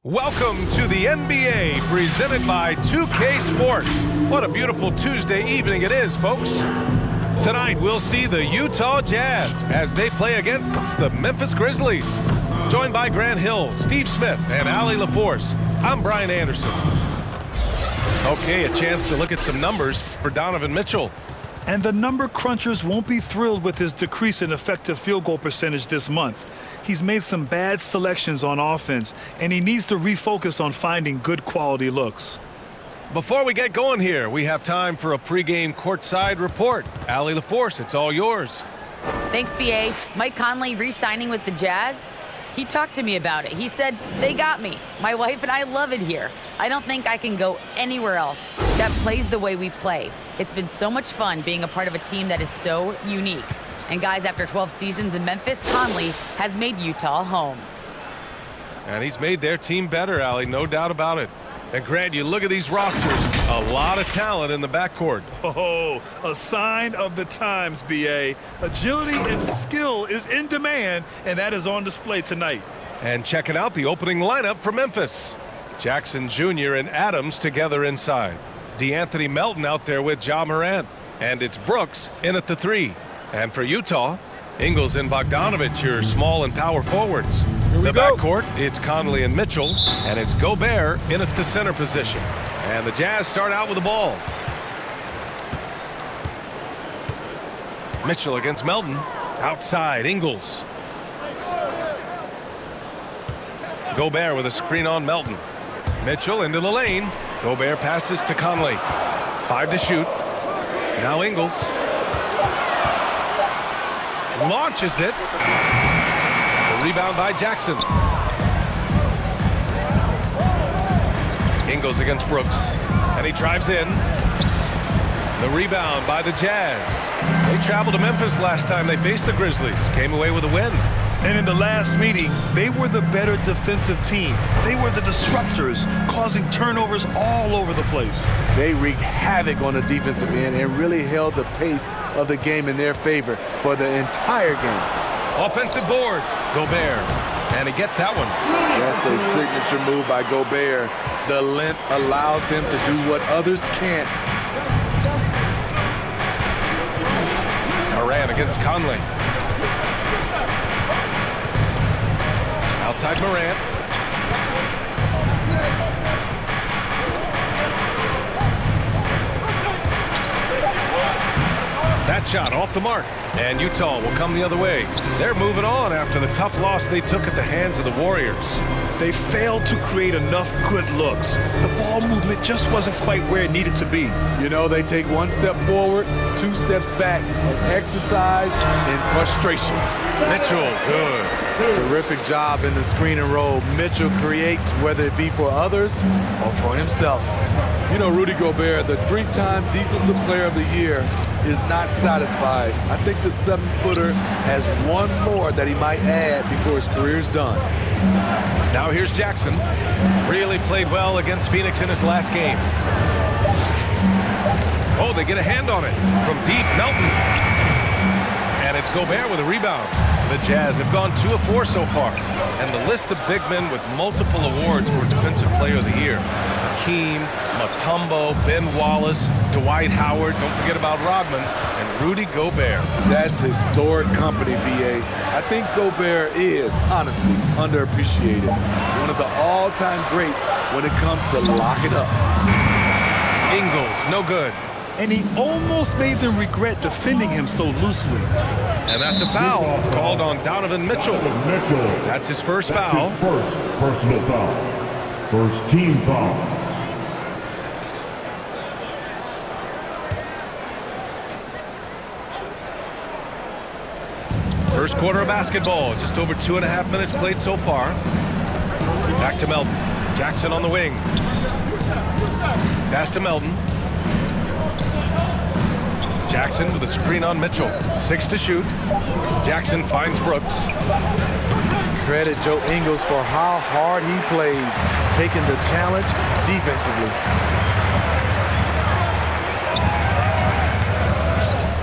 Welcome to the NBA, presented by 2K Sports. What a beautiful Tuesday evening it is, folks. Tonight, we'll see the Utah Jazz as they play against the Memphis Grizzlies. Joined by Grant Hill, Steve Smith, and Allie LaForce, I'm Brian Anderson. Okay, a chance to look at some numbers for Donovan Mitchell. And the number crunchers won't be thrilled with his decrease in effective field goal percentage this month. He's made some bad selections on offense, and he needs to refocus on finding good quality looks. Before we get going here, we have time for a pregame courtside report. Allie LaForce, it's all yours. Thanks, BA. Mike Conley re-signing with the Jazz. He talked to me about it. He said, they got me. My wife and I love it here. I don't think I can go anywhere else that plays the way we play. It's been so much fun being a part of a team that is so unique. And guys, after 12 seasons in Memphis, Conley has made Utah home. And he's made their team better, Allie, no doubt about it. And Grant, you look at these rosters, a lot of talent in the backcourt. Oh, a sign of the times, BA. Agility and skill is in demand, and that is on display tonight. And checking out the opening lineup for Memphis. Jackson Jr. and Adams together inside. DeAnthony Melton out there with Ja Morant. And it's Brooks in at the 3. And for Utah, Ingles and Bogdanovic, your small and power forwards. The backcourt, it's Conley and Mitchell, and it's Gobert in at the center position. And the Jazz start out with the ball. Mitchell against Melton. Outside, Ingles. Gobert with a screen on Melton. Mitchell into the lane. Gobert passes to Conley. 5 to shoot. Now Ingles. Launches it. The rebound by Jackson. Ingles against Brooks. And he drives in. The rebound by the Jazz. They traveled to Memphis last time they faced the Grizzlies. Came away with a win. And in the last meeting, they were the better defensive team. They were the disruptors, causing turnovers all over the place. They wreaked havoc on the defensive end and really held the pace of the game in their favor for the entire game. Offensive board, Gobert, and he gets that one. That's a signature move by Gobert. The length allows him to do what others can't. Morant against Conley. Outside Morant. That shot off the mark, and Utah will come the other way. They're moving on after the tough loss they took at the hands of the Warriors. They failed to create enough good looks. The ball movement just wasn't quite where it needed to be. You know, they take 1 step forward, 2 steps back, and exercise in frustration. Mitchell, good. Terrific job in the screen and roll. Mitchell creates, whether it be for others or for himself. You know, Rudy Gobert, the 3-time Defensive Player of the Year, is not satisfied. I think the 7-footer has one more that he might add before his career's done. Now here's Jackson. Really played well against Phoenix in his last game. Oh, they get a hand on it from deep. Melton. And it's Gobert with a rebound. The Jazz have gone 2 of 4 so far. And the list of big men with multiple awards for Defensive Player of the Year. Hakeem, Mutombo, Ben Wallace, Dwight Howard, don't forget about Rodman, and Rudy Gobert. That's historic company, BA. I think Gobert is, honestly, underappreciated. One of the all-time greats when it comes to locking up. Ingles, no good. And he almost made them regret defending him so loosely. And that's a foul called on Donovan Mitchell. That's his first foul. His first personal foul. First team foul. First quarter of basketball, just over 2.5 minutes played so far. Back to Melton. Jackson on the wing. Pass to Melton. Jackson with a screen on Mitchell. 6 to shoot. Jackson finds Brooks. Credit Joe Ingles for how hard he plays, taking the challenge defensively.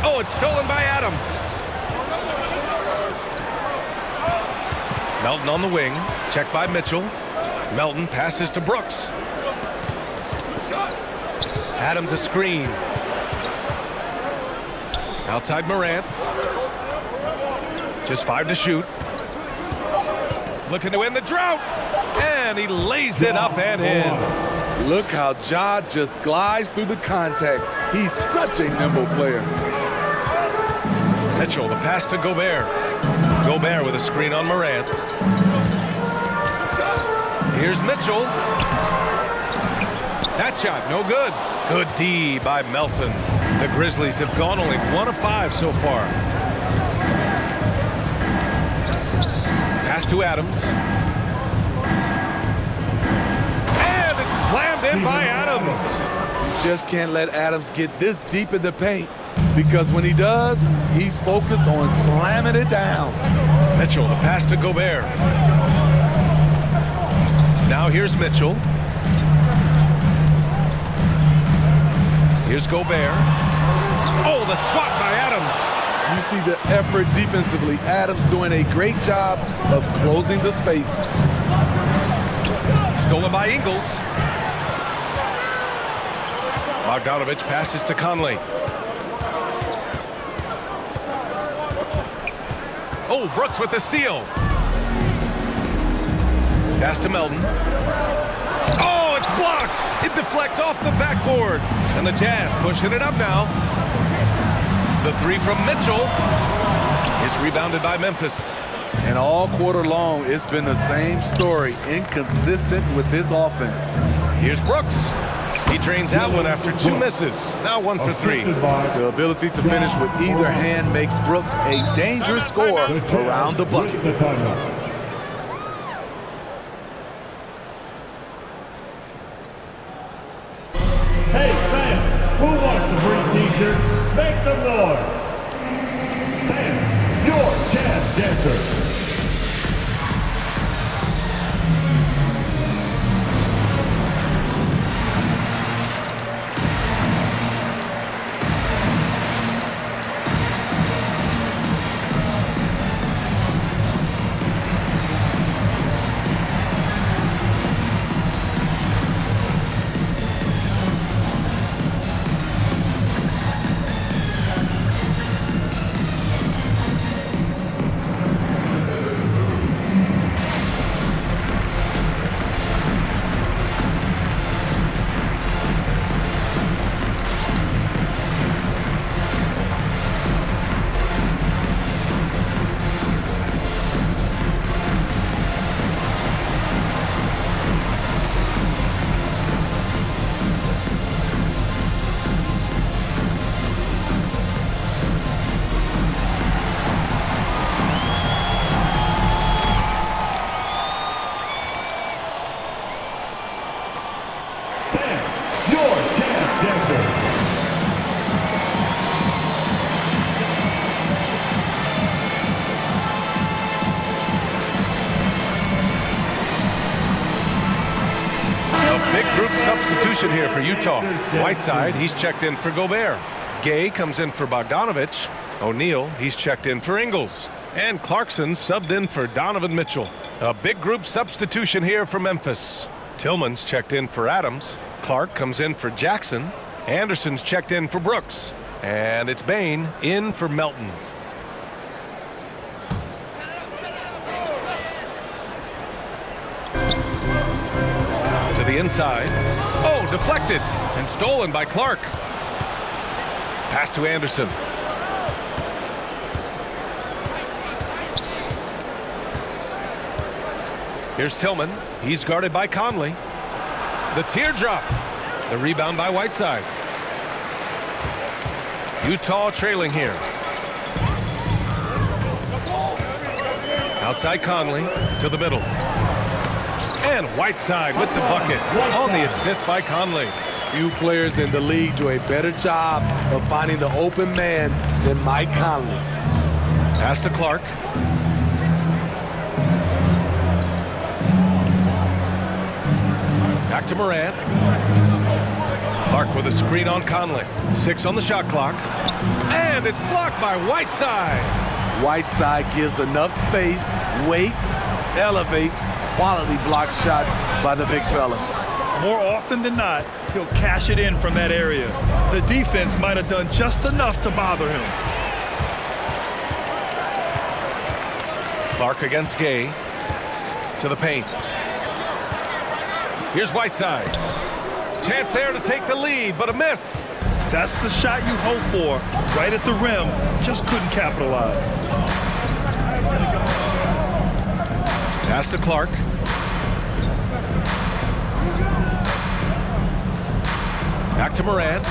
Oh, it's stolen by Adams. Melton on the wing. Checked by Mitchell. Melton passes to Brooks. Adams a screen. Outside Morant. Just 5 to shoot. Looking to end the drought. And he lays it up and in. Look how Ja just glides through the contact. He's such a nimble player. Mitchell, the pass to Gobert. Gobert with a screen on Morant. Here's Mitchell. That shot, no good. Good D by Melton. The Grizzlies have gone only 1 of 5 so far. Pass to Adams. And it's slammed in by Adams. You just can't let Adams get this deep in the paint, because when he does, he's focused on slamming it down. Mitchell, the pass to Gobert. Now here's Mitchell. Here's Gobert. Oh, the swat by Adams. You see the effort defensively. Adams doing a great job of closing the space. Stolen by Ingles. Bogdanovich passes to Conley. Oh, Brooks with the steal. Pass to Melton. Oh, it's blocked. It deflects off the backboard. And the Jazz pushing it up now. The 3 from Mitchell. It's rebounded by Memphis. And all quarter long, it's been the same story. Inconsistent with his offense. Here's Brooks. He drains that one after 2 misses. Now 1 for 3. The ability to finish with either hand makes Brooks a dangerous scorer around the bucket. Hey fans, who wants a free t-shirt? Make some noise. Fans, your Jazz dancer. Substitution here for Utah. Whiteside, he's checked in for Gobert. Gay comes in for Bogdanovich. O'Neal, he's checked in for Ingles. And Clarkson subbed in for Donovan Mitchell. A big group substitution here for Memphis. Tillman's checked in for Adams. Clark comes in for Jackson. Anderson's checked in for Brooks. And it's Bain in for Melton. To the inside. Oh, deflected and stolen by Clark. Pass to Anderson. Here's Tillman. He's guarded by Conley. The teardrop. The rebound by Whiteside. Utah trailing here. Outside Conley to the middle. And Whiteside with the bucket on the assist by Conley. Few players in the league do a better job of finding the open man than Mike Conley. Pass to Clark. Back to Morant. Clark with a screen on Conley. 6 on the shot clock. And it's blocked by Whiteside. Whiteside gives enough space, waits, elevates quality block shot by the big fella. More often than not, he'll cash it in from that area. The defense might have done just enough to bother him. Clark against Gay. To the paint. Here's Whiteside. Chance there to take the lead, but a miss. That's the shot you hope for. Right at the rim, just couldn't capitalize. Pass to Clark. Back to Morant.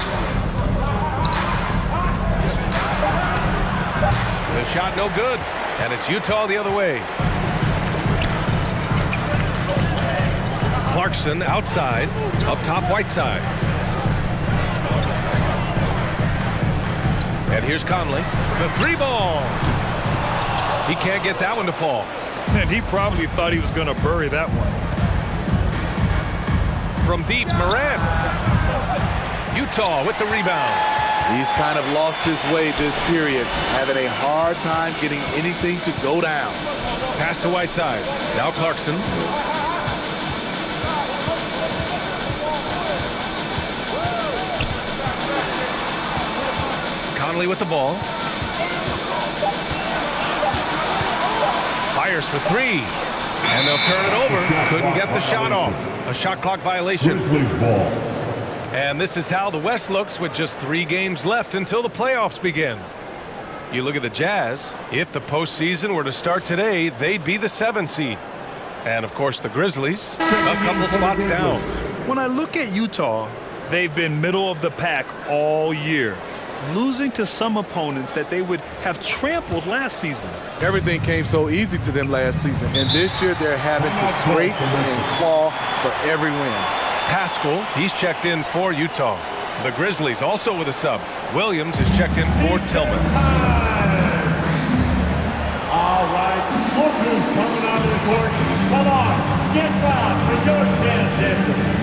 The shot no good, and it's Utah the other way. Clarkson outside, up top Whiteside. And here's Conley, the three ball. He can't get that one to fall. And he probably thought he was going to bury that one. From deep, Morant. Utah with the rebound. He's kind of lost his way this period, having a hard time getting anything to go down. Pass to Whiteside. Now Clarkson. Conley with the ball. Fires for three. And they'll turn it over. Couldn't get the shot off. A shot clock violation. Grizzlies ball. And this is how the West looks with just 3 games left until the playoffs begin. You look at the Jazz. If the postseason were to start today, they'd be the 7 seed. And, of course, the Grizzlies, a couple spots down. When I look at Utah, they've been middle of the pack all year, losing to some opponents that they would have trampled last season. Everything came so easy to them last season, and this year they're having to scrape and claw for every win. Pascal, he's checked in for Utah. The Grizzlies also with a sub. Williams is checked in for Tillman. All right, look who's coming out of the court. Come on, get fouled for your chance.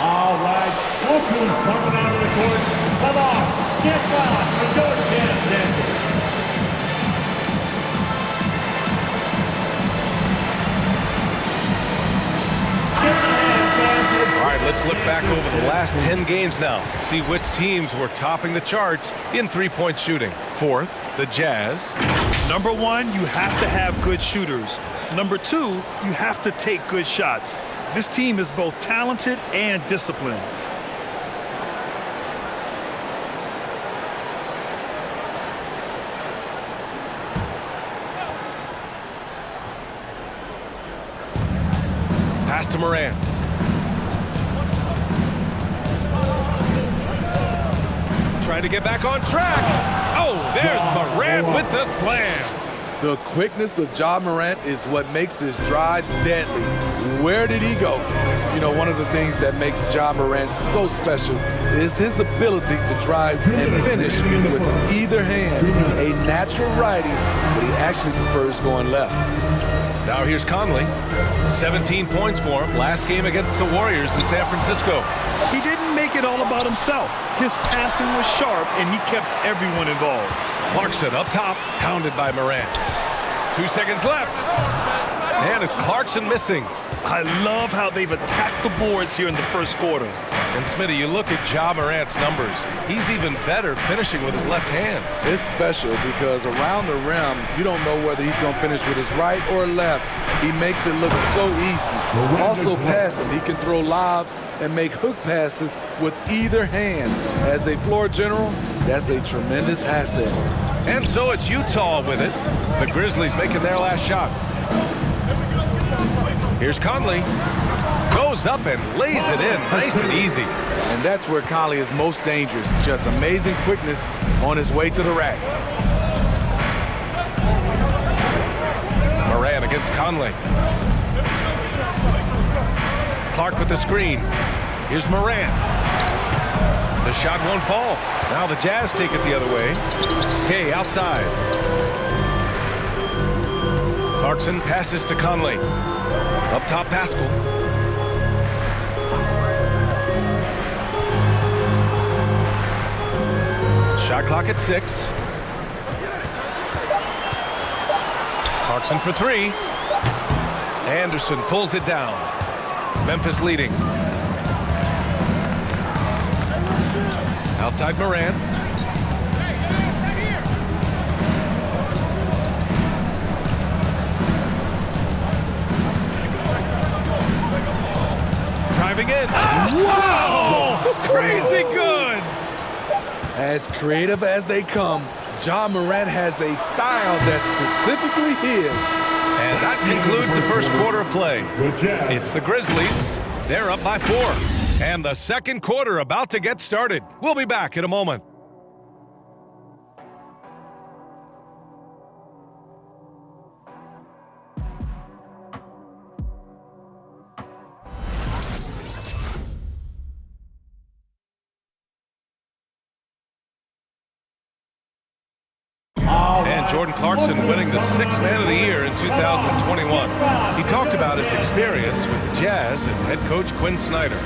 All right, look who's coming out of the court. Come on, get fouled for your chance. All right, let's look back over the last 10 games now. See which teams were topping the charts in three-point shooting. 4th, the Jazz. Number 1, you have to have good shooters. Number 2, you have to take good shots. This team is both talented and disciplined. Pass to Morant. Trying to get back on track. Oh, there's Morant with the slam. The quickness of Ja Morant is what makes his drives deadly. Where did he go? You know, one of the things that makes Ja Morant so special is his ability to drive and finish with either hand. A natural righty, but he actually prefers going left. Now here's Conley. 17 points for him last game against the Warriors in San Francisco. He didn't make it all about himself. His passing was sharp, and he kept everyone involved. Clarkson up top, pounded by Morant. 2 seconds left. And it's Clarkson missing. I love how they've attacked the boards here in the first quarter. And Smitty, you look at Ja Morant's numbers. He's even better finishing with his left hand. It's special because around the rim, you don't know whether he's going to finish with his right or left. He makes it look so easy. Also passing, he can throw lobs and make hook passes with either hand. As a floor general, that's a tremendous asset. And so it's Utah with it. The Grizzlies making their last shot. Here's Conley. Goes up and lays it in nice and easy. And that's where Conley is most dangerous. Just amazing quickness on his way to the rack. Morant against Conley. Clark with the screen. Here's Morant. The shot won't fall. Now the Jazz take it the other way. Kay outside. Clarkson passes to Conley. Up top, Pascal. Shot clock at 6. Clarkson for 3. Anderson pulls it down. Memphis leading. Outside Morant. Driving in. Wow! Crazy good! As creative as they come, Ja Morant has a style that's specifically his. And that concludes the first quarter of play. It's the Grizzlies. They're up by 4. And the second quarter about to get started. We'll be back in a moment. And Jordan Clarkson winning the 6th Man of the Year in 2021. He talked about his experience with the Jazz and head coach Quinn Snyder.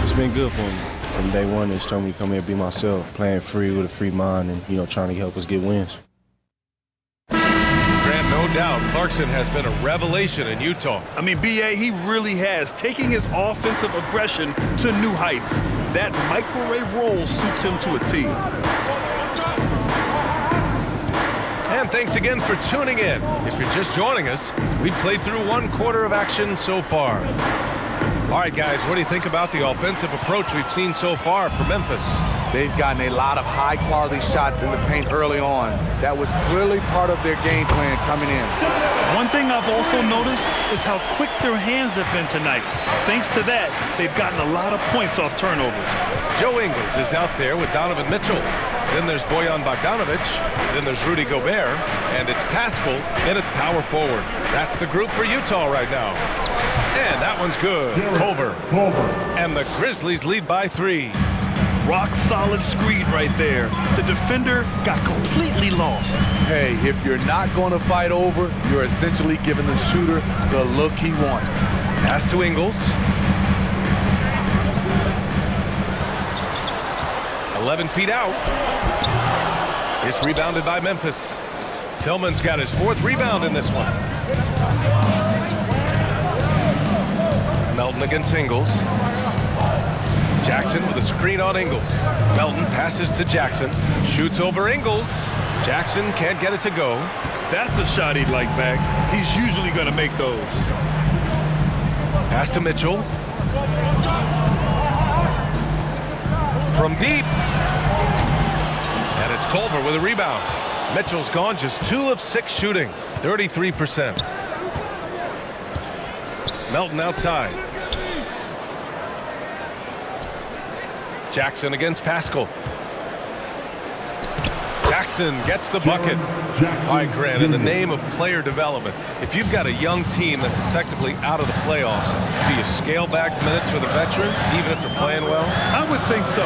It's been good for me. From day one, they just told me to come here and be myself, playing free with a free mind and, trying to help us get wins. Grant, no doubt, Clarkson has been a revelation in Utah. I mean, B.A., he really has, taking his offensive aggression to new heights. That microwave role suits him to a T. And thanks again for tuning in. If you're just joining us, we've played through 1 quarter of action so far. All right, guys, what do you think about the offensive approach we've seen so far for Memphis? They've gotten a lot of high-quality shots in the paint early on. That was clearly part of their game plan coming in. One thing I've also noticed is how quick their hands have been tonight. Thanks to that, they've gotten a lot of points off turnovers. Joe Ingles is out there with Donovan Mitchell. Then there's Bojan Bogdanovic. Then there's Rudy Gobert. And it's Pascal in at power forward. That's the group for Utah right now. And that one's good. Culver. And the Grizzlies lead by 3. Rock solid screen right there. The defender got completely lost. Hey, if you're not going to fight over, you're essentially giving the shooter the look he wants. Pass to Ingles. 11 feet out. It's rebounded by Memphis. Tillman's got his 4th rebound in this one. Melton against Ingles. Jackson with a screen on Ingles. Melton passes to Jackson. Shoots over Ingles. Jackson can't get it to go. That's a shot he'd like back. He's usually going to make those. Pass to Mitchell. From deep. And it's Culver with a rebound. Mitchell's gone just 2 of 6 shooting. 33%. Melton outside. Jackson against Pascal. Jackson gets the bucket. All right, Grant, in the name of player development, if you've got a young team that's effectively out of the playoffs, do you scale back minutes for the veterans, even if they're playing well? I would think so.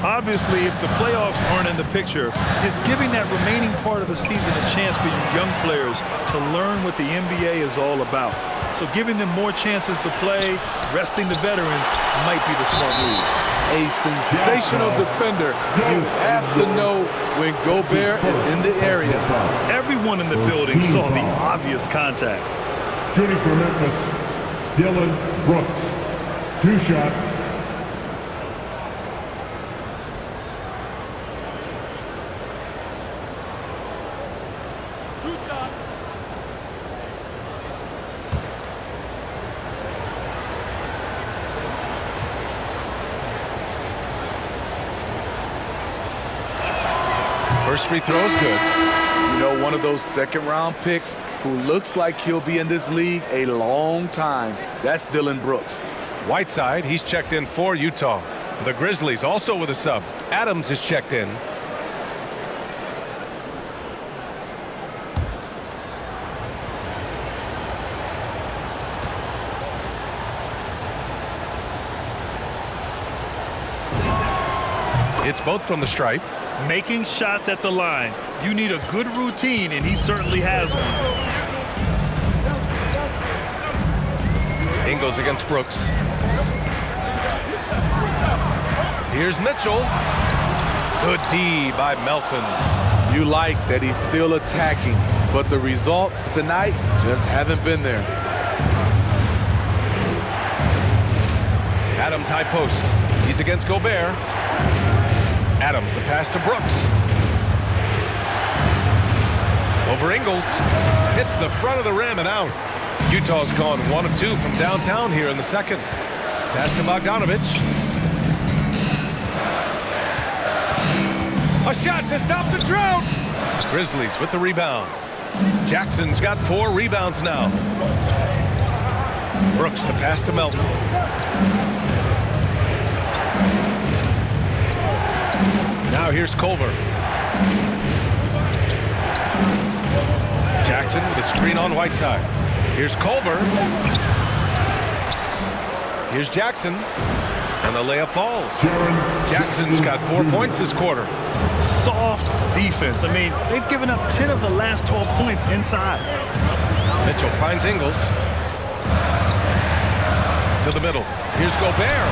Obviously, if the playoffs aren't in the picture, it's giving that remaining part of the season a chance for you young players to learn what the NBA is all about. So giving them more chances to play, resting the veterans, might be the smart move. A sensational defender. You have to know when Gobert is in the area. Everyone in the building saw the obvious contact. Shooting for Memphis, Dylan Brooks. 2 shots. First free throw is good. You know, one of those second-round picks who looks like he'll be in this league a long time. That's Dylan Brooks. Whiteside, he's checked in for Utah. The Grizzlies also with a sub. Adams is checked in. It's both from the stripe. Making shots at the line. You need a good routine, and he certainly has one. Ingles against Brooks. Here's Mitchell. Good D by Melton. You like that he's still attacking, but the results tonight just haven't been there. Adams high post. He's against Gobert. Adams, the pass to Brooks. Over Ingles. Hits the front of the rim and out. Utah's gone 1 of 2 from downtown here in the second. Pass to Bogdanovic. A shot to stop the drought. Grizzlies with the rebound. Jackson's got 4 rebounds now. Brooks, the pass to Melton. Now here's Culver. Jackson with a screen on Whiteside. Here's Culver. Here's Jackson. And the layup falls. Jackson's got 4 points this quarter. Soft defense. I mean, they've given up 10 of the last 12 points inside. Mitchell finds Ingles. To the middle. Here's Gobert.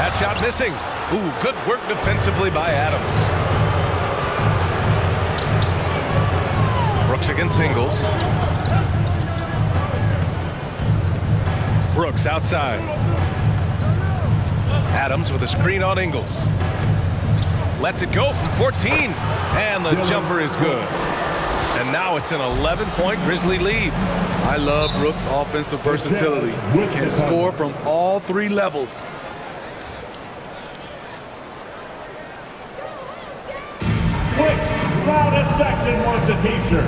That shot missing. Ooh, good work defensively by Adams. Brooks against Ingles. Brooks outside. Adams with a screen on Ingles. Lets it go from 14. And the jumper is good. And now it's an 11-point Grizzly lead. I love Brooks' offensive versatility. Can score from all 3 levels. Loudest section wants a t-shirt.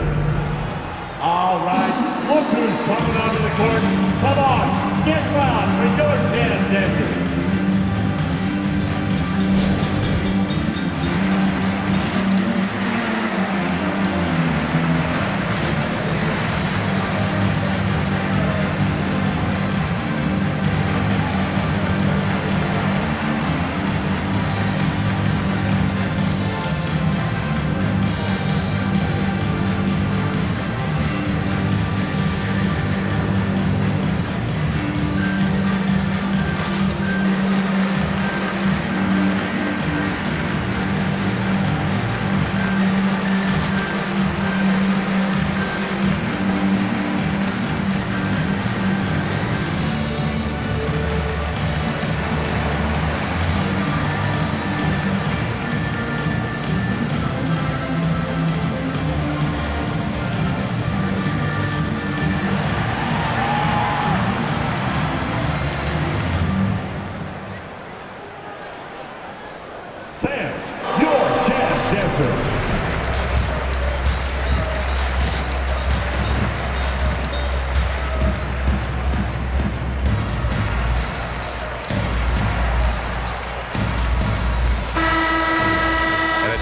All right, look who's coming onto the court. Come on, get loud for your dance dancer.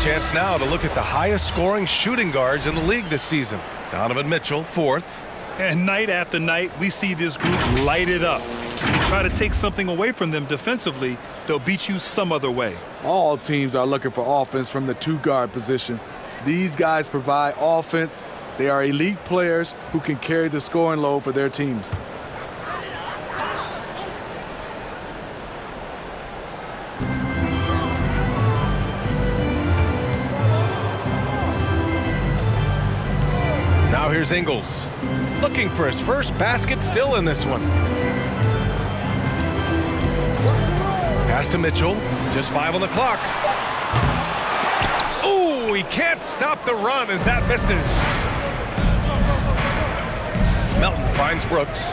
Chance now to look at the highest scoring shooting guards in the league this season. Donovan Mitchell, 4th. And night after night, we see this group light it up. You try to take something away from them defensively, they'll beat you some other way. All teams are looking for offense from the 2-guard position. These guys provide offense. They are elite players who can carry the scoring load for their teams. Now here's Ingles. Looking for his first basket still in this one. Pass to Mitchell. Just 5 on the clock. Ooh, he can't stop the run as that misses. Melton finds Brooks.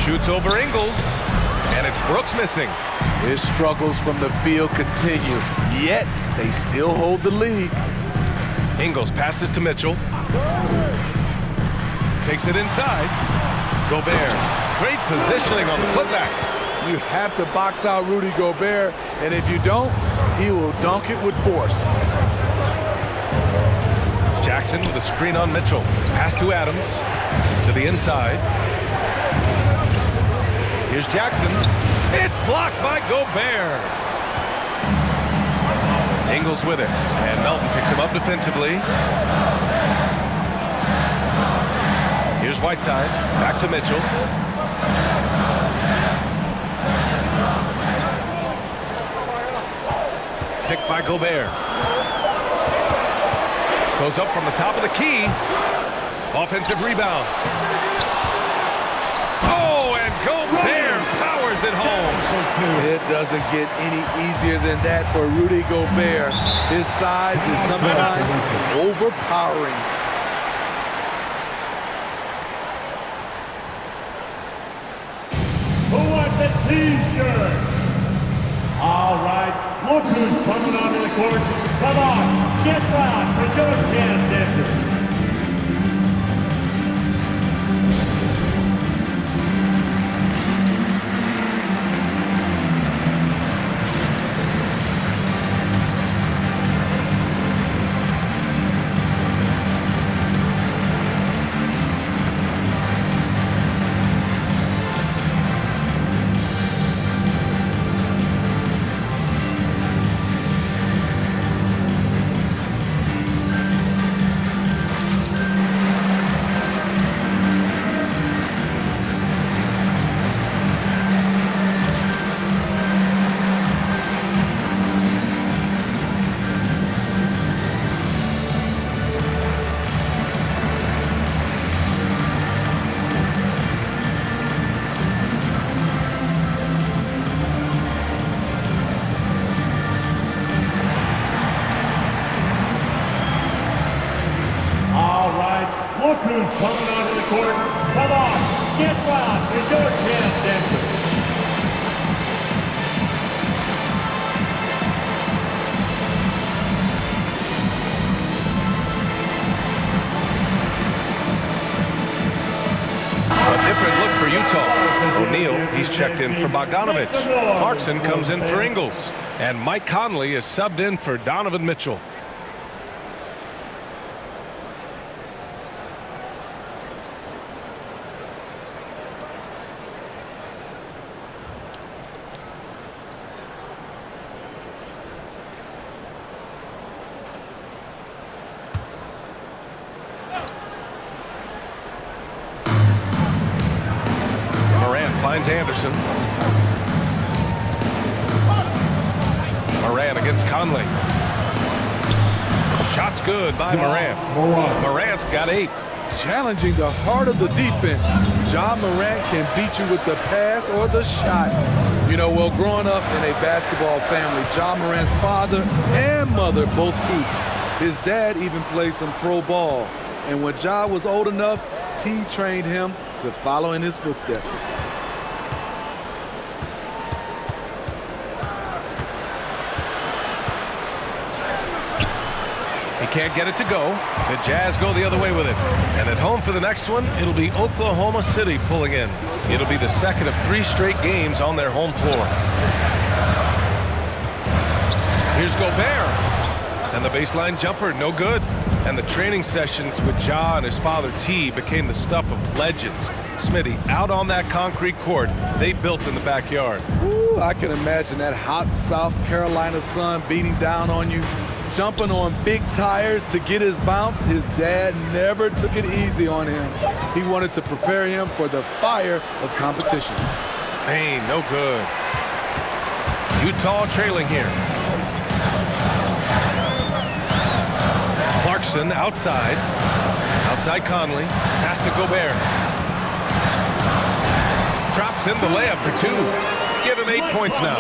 Shoots over Ingles, and it's Brooks missing. His struggles from the field continue, yet they still hold the lead. Ingles passes to Mitchell. Takes it inside. Gobert. Great positioning on the putback. You have to box out Rudy Gobert, and if you don't, he will dunk it with force. Jackson with a screen on Mitchell. Pass to Adams. To the inside. Here's Jackson. It's blocked by Gobert. Ingles with it. And Melton picks him up defensively. Here's Whiteside. Back to Mitchell. Picked by Gobert. Goes up from the top of the key. Offensive rebound. Oh, and Gobert powers it home. It doesn't get any easier than that for Rudy Gobert. His size is sometimes overpowering. Who wants a t-shirt? All right, look who's coming onto the court. Come on, get loud for your Candace. Look who's coming onto the court. Come on, get loud for your Candace. A different look for Utah. O'Neal, he's checked in for Bogdanovich. Clarkson comes in for Ingles. And Mike Conley is subbed in for Donovan Mitchell. Finds Anderson. Morant against Conley. Shot's good by Morant. Morant's got 8. Challenging the heart of the defense. Ja Morant can beat you with the pass or the shot. You know, well, growing up in a basketball family, Ja Morant's father and mother both hooped. His dad even played some pro ball. And when Ja was old enough, T trained him to follow in his footsteps. Can't get it to go. The Jazz go the other way with it. And at home for the next one, it'll be Oklahoma City pulling in. It'll be the second of 3 straight games on their home floor. Here's Gobert. And the baseline jumper, no good. And the training sessions with Ja and his father T became the stuff of legends. Smitty, out on that concrete court they built in the backyard. Ooh, I can imagine that hot South Carolina sun beating down on you. Jumping on big tires to get his bounce. His dad never took it easy on him. He wanted to prepare him for the fire of competition. Hey, no good. Utah trailing here. Clarkson outside. Outside Conley. Pass to Gobert. drops in the layup for 2. Give him 8 points now.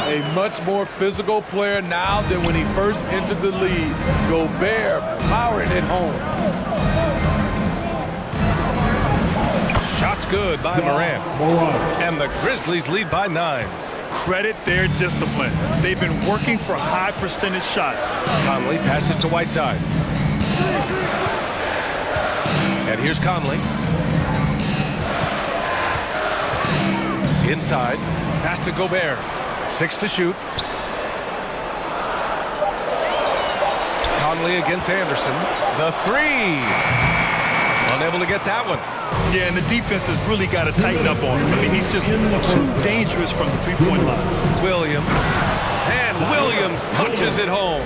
A much more physical player now than when he first entered the league. Gobert powering it home. Shots good by Morant. And the Grizzlies lead by 9. Credit their discipline. They've been working for high percentage shots. Conley passes to Whiteside. And here's Conley. Inside. Pass to Gobert. 6 to shoot. Conley against Anderson. The 3. Unable to get that one. Yeah, and the defense has really got to tighten up on him. I mean, he's just too dangerous from the three-point line. Williams. And Williams punches it home.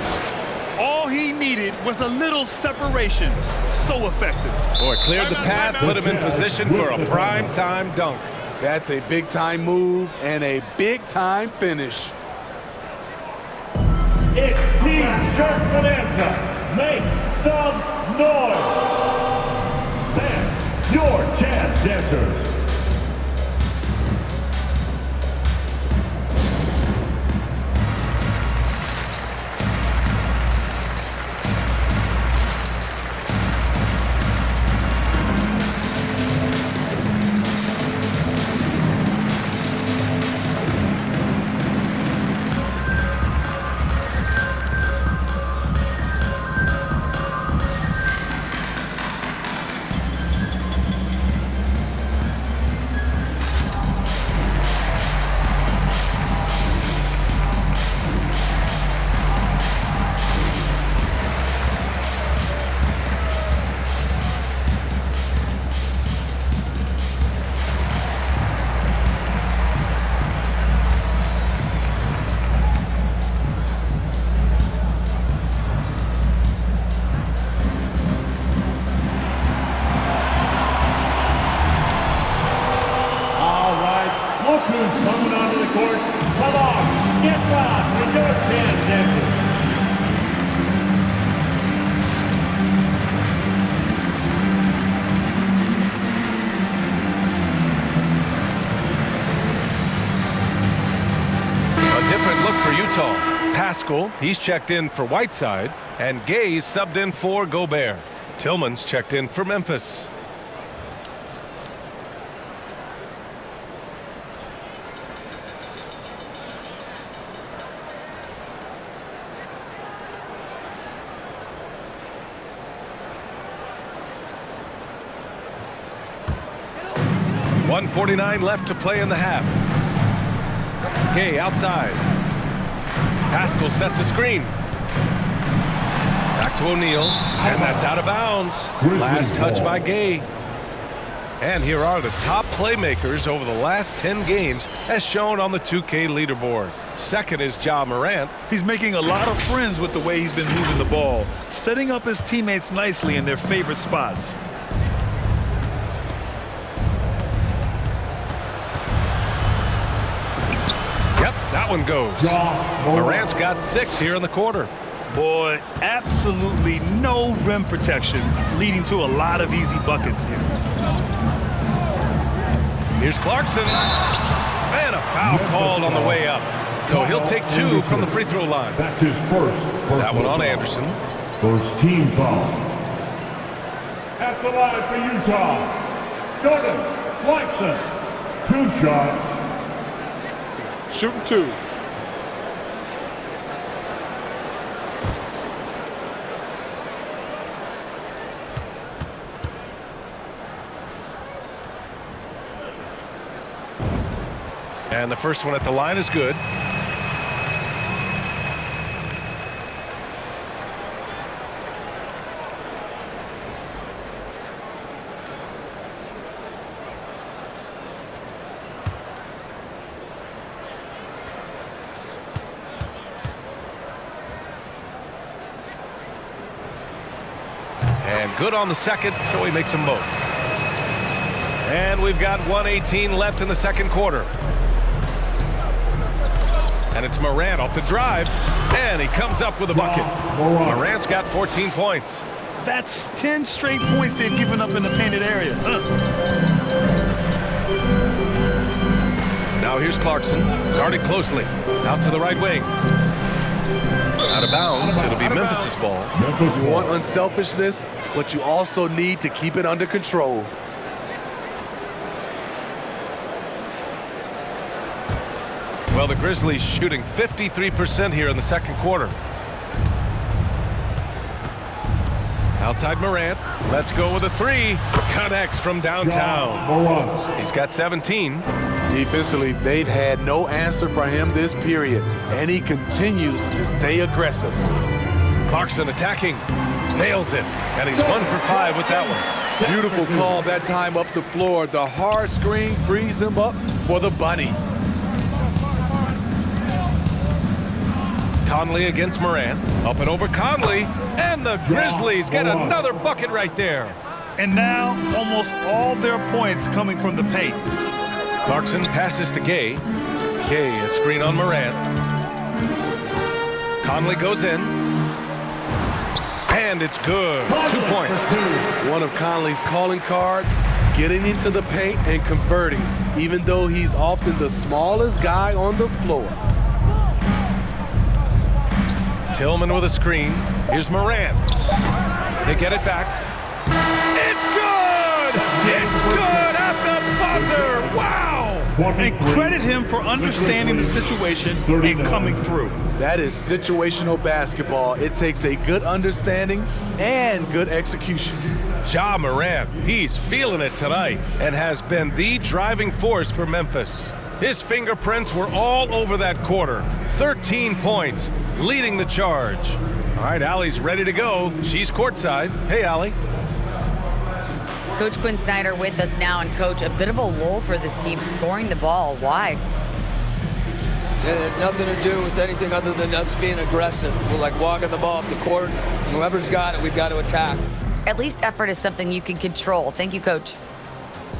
All he needed was a little separation. So effective. Boy, cleared the path, put him in position for a prime-time dunk. That's a big-time move and a big-time finish. It's Team Dirk Bonanza. Make some noise. Then, your Jazz Dancers. Look who's coming onto the court. Come on, get loud for your Jazz Dancers. A different look for Utah. Pascal, he's checked in for Whiteside, and Gay's subbed in for Gobert. Tillman's checked in for Memphis. .149 left to play in the half. Gay outside. Pascal sets a screen. Back to O'Neal, and that's out of bounds. Last touch by Gay. And here are the top playmakers over the last 10 games as shown on the 2K leaderboard. Second is Ja Morant. He's making a lot of friends with the way he's been moving the ball, setting up his teammates nicely in their favorite spots. Yep, that one goes. Morant's got 6 here in the quarter. Boy, absolutely no rim protection, leading to a lot of easy buckets here. Here's Clarkson. And a foul called on the way up. So he'll take 2 from the free throw line. That's his first. That one on Anderson. First team foul. At the line for Utah, Jordan Clarkson. 2 shots. Shooting 2. And the first one at the line is good. And good on the second, so he makes them both. And we've got 1:18 left in the second quarter. And it's Morant off the drive, and he comes up with a bucket. Morant's got 14 points. That's 10 straight points they've given up in the painted area. Now here's Clarkson, guarded closely. Out to the right wing. Out of bounds. It'll be Memphis's ball. You want unselfishness, but you also need to keep it under control. Well, the Grizzlies shooting 53% here in the second quarter. Outside Morant. Let's go with a three. Connects from downtown. He's got 17. Defensively, they've had no answer for him this period, and he continues to stay aggressive. Clarkson attacking. Nails it. And he's 1 for 5 with that one. Beautiful call that time up the floor. The hard screen frees him up for the bunny. Conley against Morant. Up and over Conley. And the Grizzlies get another bucket right there. And now, almost all their points coming from the paint. Clarkson passes to Gay. Gay, a screen on Morant. Conley goes in. And it's good. 2 points. One of Conley's calling cards, getting into the paint and converting, even though he's often the smallest guy on the floor. Tillman with a screen. Here's Morant. They get it back. It's good! It's good at the buzzer! Wow! And credit him for understanding the situation and coming through. That is situational basketball. It takes a good understanding and good execution. Ja Morant, he's feeling it tonight and has been the driving force for Memphis. His fingerprints were all over that quarter. 13 points, leading the charge. All right, Allie's ready to go. She's courtside. Hey, Allie. Coach Quinn Snyder with us now. And, Coach, a bit of a lull for this team scoring the ball. Why? It had nothing to do with anything other than us being aggressive. We're like walking the ball up the court. Whoever's got it, we've got to attack. At least effort is something you can control. Thank you, Coach.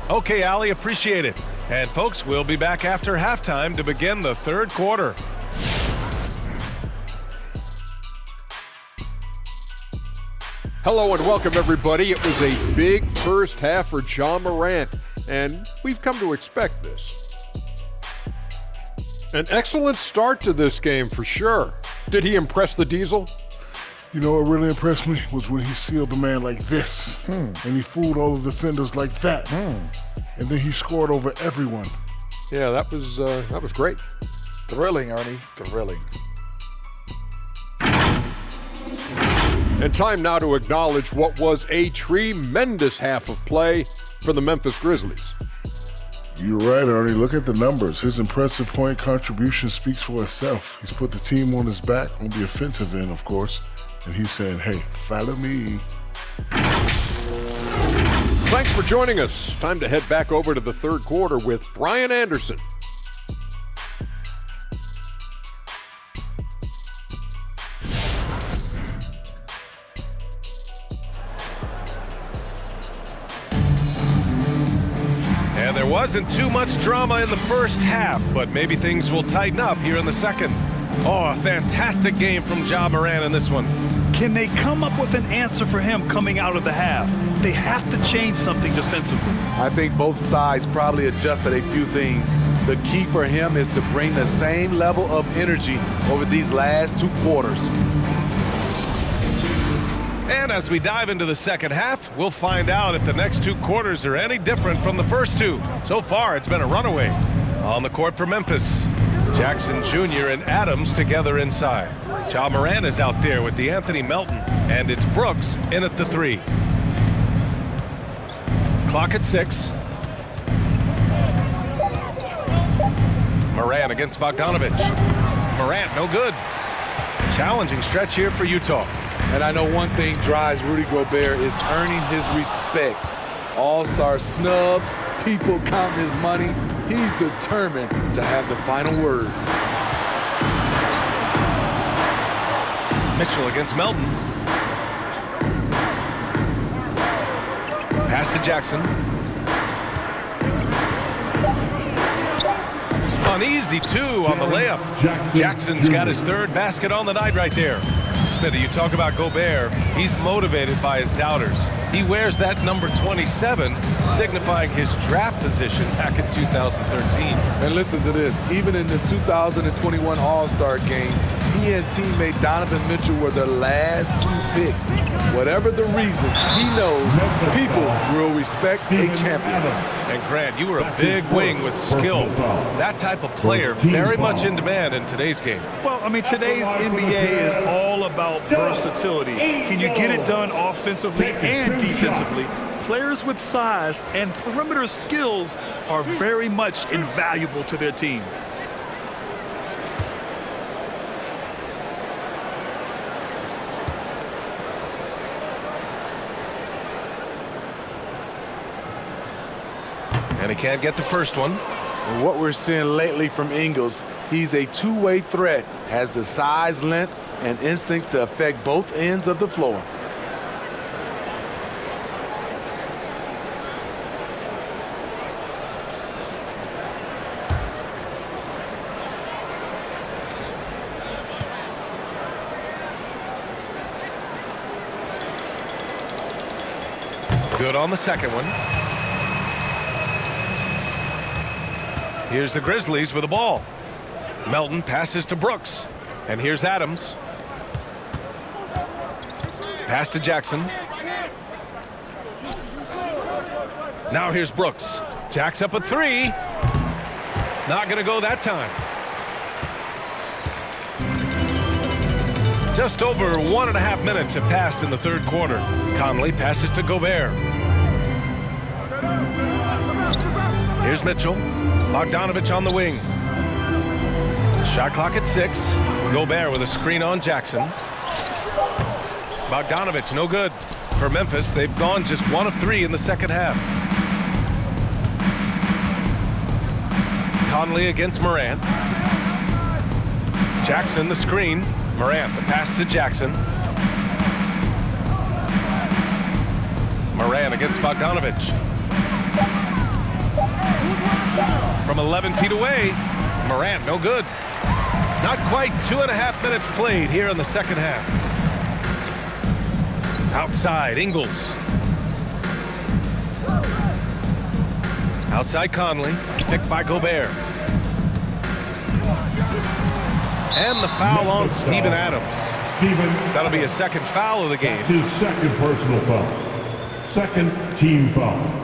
Okay, Allie, appreciate it. And, folks, we'll be back after halftime to begin the third quarter. Hello and welcome, everybody. It was a big first half for Ja Morant, and we've come to expect this. An excellent start to this game for sure. Did he impress the Diesel? You know what really impressed me was when he sealed the man like this, and he fooled all the defenders like that, and then he scored over everyone. Yeah, that was great. Thrilling, Ernie, thrilling. And time now to acknowledge what was a tremendous half of play for the Memphis Grizzlies. You're right, Ernie. Look at the numbers. His impressive point contribution speaks for itself. He's put the team on his back on the offensive end, of course, and he's saying, hey, follow me. Thanks for joining us. Time to head back over to the third quarter with Brian Anderson. And there wasn't too much drama in the first half, but maybe things will tighten up here in the second. Oh, a fantastic game from Ja Morant in this one. Can they come up with an answer for him coming out of the half? They have to change something defensively. I think both sides probably adjusted a few things. The key for him is to bring the same level of energy over these last two quarters. And as we dive into the second half, we'll find out if the next two quarters are any different from the first two. So far, it's been a runaway. On the court for Memphis, Jackson Jr. and Adams together inside. Ja Morant is out there with DeAnthony Melton, and it's Brooks in at the three. Clock at 6. Morant against Bogdanovic. Morant, no good. Challenging stretch here for Utah. And I know one thing drives Rudy Gobert is earning his respect. All-star snubs, people counting his money. He's determined to have the final word. Mitchell against Melton. Pass to Jackson. Uneasy, too, on the layup. Jackson's got his third basket on the night right there. Smitty, you talk about Gobert. He's motivated by his doubters. He wears that number 27, signifying his draft position back in 2013. And listen to this. Even in the 2021 All-Star game, he and teammate Donovan Mitchell were the last 2 picks. Whatever the reason, he knows people will respect a champion. And Grant, you were a big wing with skill. That type of player very much in demand in today's game. Well, I mean, today's NBA is all about versatility. Can you get it done offensively and defensively? Players with size and perimeter skills are very much invaluable to their team. And he can't get the first one. And what we're seeing lately from Ingles, he's a two-way threat, has the size, length, and instincts to affect both ends of the floor. Good on the second one. Here's the Grizzlies with the ball. Melton passes to Brooks. And here's Adams. Pass to Jackson. Now here's Brooks. Jacks up a 3. Not going to go that time. Just over 1.5 minutes have passed in the third quarter. Conley passes to Gobert. Here's Mitchell. Bogdanovich on the wing. Shot clock at 6. Gobert with a screen on Jackson. Bogdanovich no good. For Memphis, they've gone just 1 of 3 in the second half. Conley against Morant. Jackson the screen. Morant the pass to Jackson. Morant against Bogdanovich. From 11 feet away, Morant no good. Not quite 2.5 minutes played here in the second half. Outside, Ingles. Outside Conley, picked by Gobert. And the foul on Steven Adams. That'll be a second foul of the game. That's his second personal foul. Second team foul.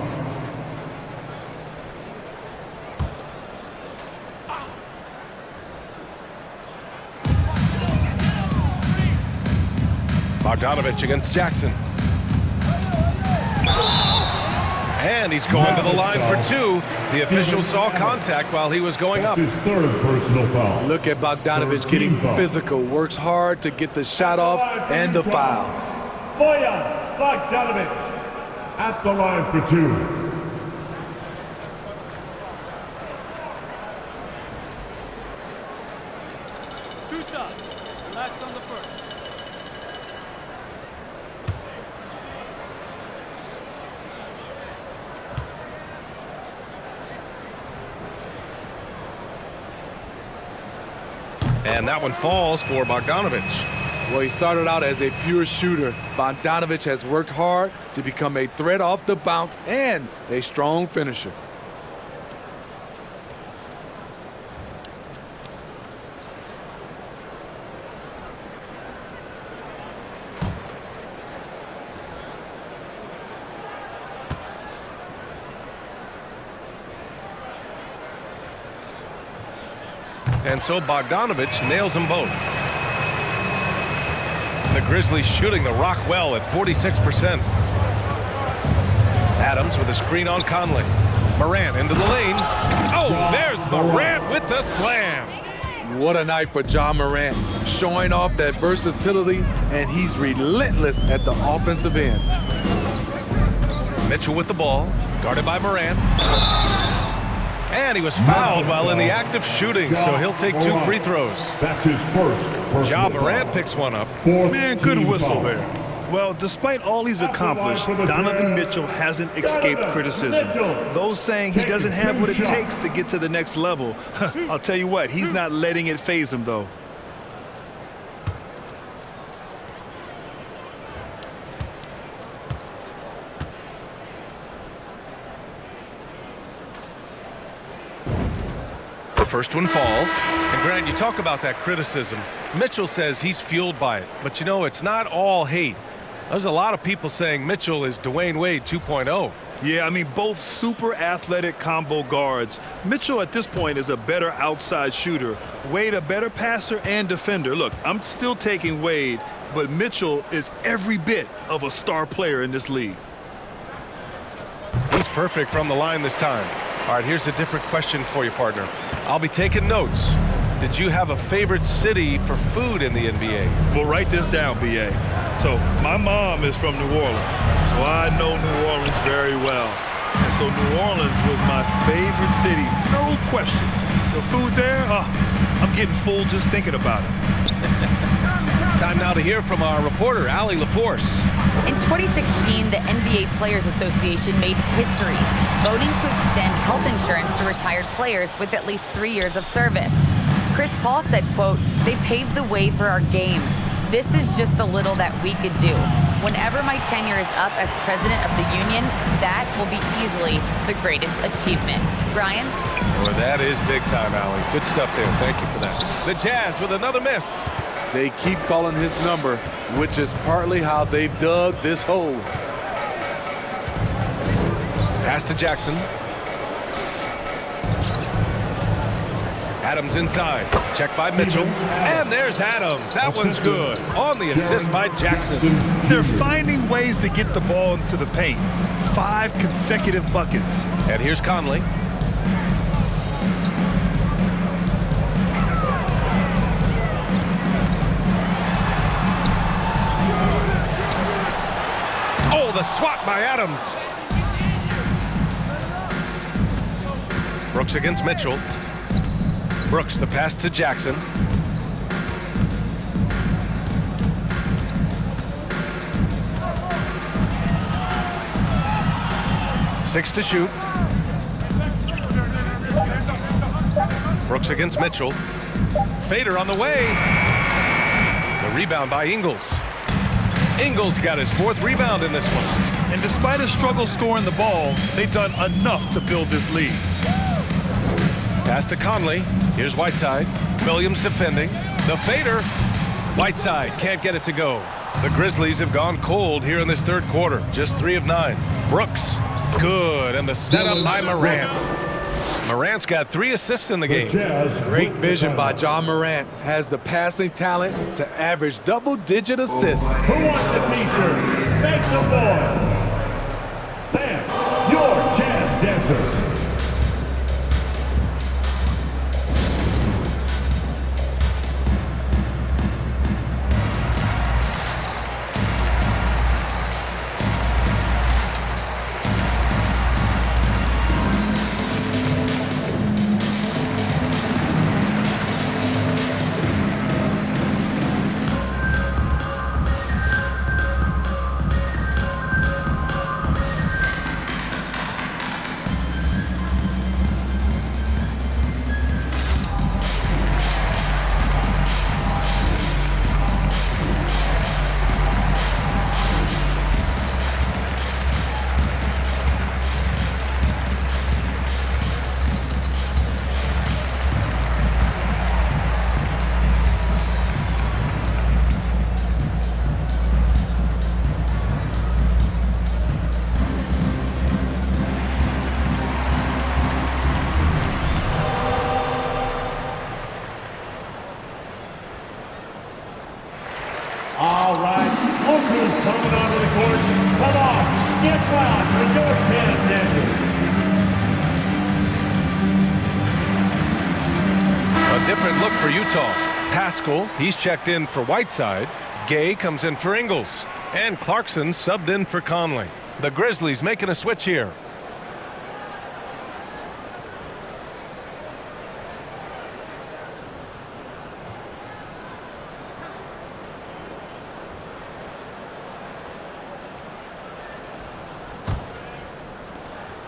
Bogdanovich against Jackson. And he's going to the line for 2. The official saw contact while he was going up. His third personal foul. Look at Bogdanovich getting physical. Works hard to get the shot off and the foul. Bojan Bogdanovich at the line for 2. And that one falls for Bogdanovich. Well, he started out as a pure shooter. Bogdanovich has worked hard to become a threat off the bounce and a strong finisher. And so Bogdanovich nails them both. The Grizzlies shooting the rock well at 46%. Adams with a screen on Conley. Morant into the lane. Oh, there's Morant with the slam. What a night for Ja Morant, showing off that versatility, and he's relentless at the offensive end. Mitchell with the ball, guarded by Morant. And he was fouled while in the act of shooting, so he'll take 2 free throws. That's his first. Ja Morant picks one up. Man, good whistle there. Well, despite all he's accomplished, Donovan Mitchell hasn't escaped criticism. Those saying he doesn't have what it takes to get to the next level, I'll tell you what, he's not letting it faze him, though. first one falls. And Grant, you talk about that criticism. Mitchell says he's fueled by it. But, you know, it's not all hate. There's a lot of people saying Mitchell is Dwayne Wade 2.0. Yeah, I mean, both super athletic combo guards. Mitchell at this point is a better outside shooter. Wade a better passer and defender. Look, I'm still taking Wade, but Mitchell is every bit of a star player in this league. He's perfect from the line this time. All right, here's a different question for you, partner. I'll be taking notes. Did you have a favorite city for food in the NBA? Well, write this down, B.A. So my mom is from New Orleans, so I know New Orleans very well. And so New Orleans was my favorite city, no question. The food there, I'm getting full just thinking about it. Time now to hear from our reporter, Allie LaForce. In 2016, the NBA Players Association made history, voting to extend health insurance to retired players with at least 3 years of service. Chris Paul said, quote, "They paved the way for our game. This is just the little that we could do. Whenever my tenure is up as president of the union, that will be easily the greatest achievement." Brian? Well, that is big time, Allie. Good stuff there. Thank you for that. The Jazz with another miss. They keep calling his number, which is partly how they've dug this hole. Pass to Jackson. Adams inside. Check by Mitchell. And there's Adams. That one's good. On the assist by Jackson. They're finding ways to get the ball into the paint. 5 consecutive buckets. And here's Conley. Oh, the swat by Adams. Brooks against Mitchell. Brooks, the pass to Jackson. Six to shoot. Brooks against Mitchell. Fader on the way. The rebound by Ingles. Ingles got his 4th rebound in this one. And despite a struggle scoring the ball, they've done enough to build this lead. Pass to Conley. Here's Whiteside. Williams defending. The fader. Whiteside can't get it to go. The Grizzlies have gone cold here in this third quarter. Just 3 of 9. Brooks. Good. And the setup by Morant. Morant's got 3 assists in the game. Great vision by John Morant. Has the passing talent to average double-digit assists. Who wants to feature? Make some noise. Sam, your Jazz dancer. All right, look who's coming onto the court. Come on, get loud for your Jazz dancers. A different look for Utah. Pascal, he's checked in for Whiteside. Gay comes in for Ingles. And Clarkson subbed in for Conley. The Grizzlies making a switch here.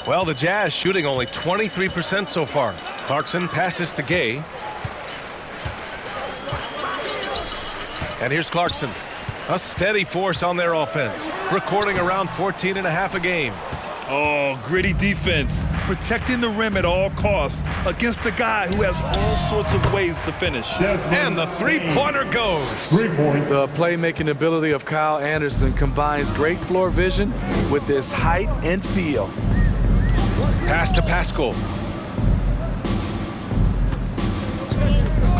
Well, the Jazz shooting only 23% so far. Clarkson passes to Gay. And here's Clarkson. A steady force on their offense, recording around 14.5 a game. Oh, gritty defense, protecting the rim at all costs against a guy who has all sorts of ways to finish. And the three-pointer goes. 3 points. The playmaking ability of Kyle Anderson combines great floor vision with his height and feel. Pass to Pascal.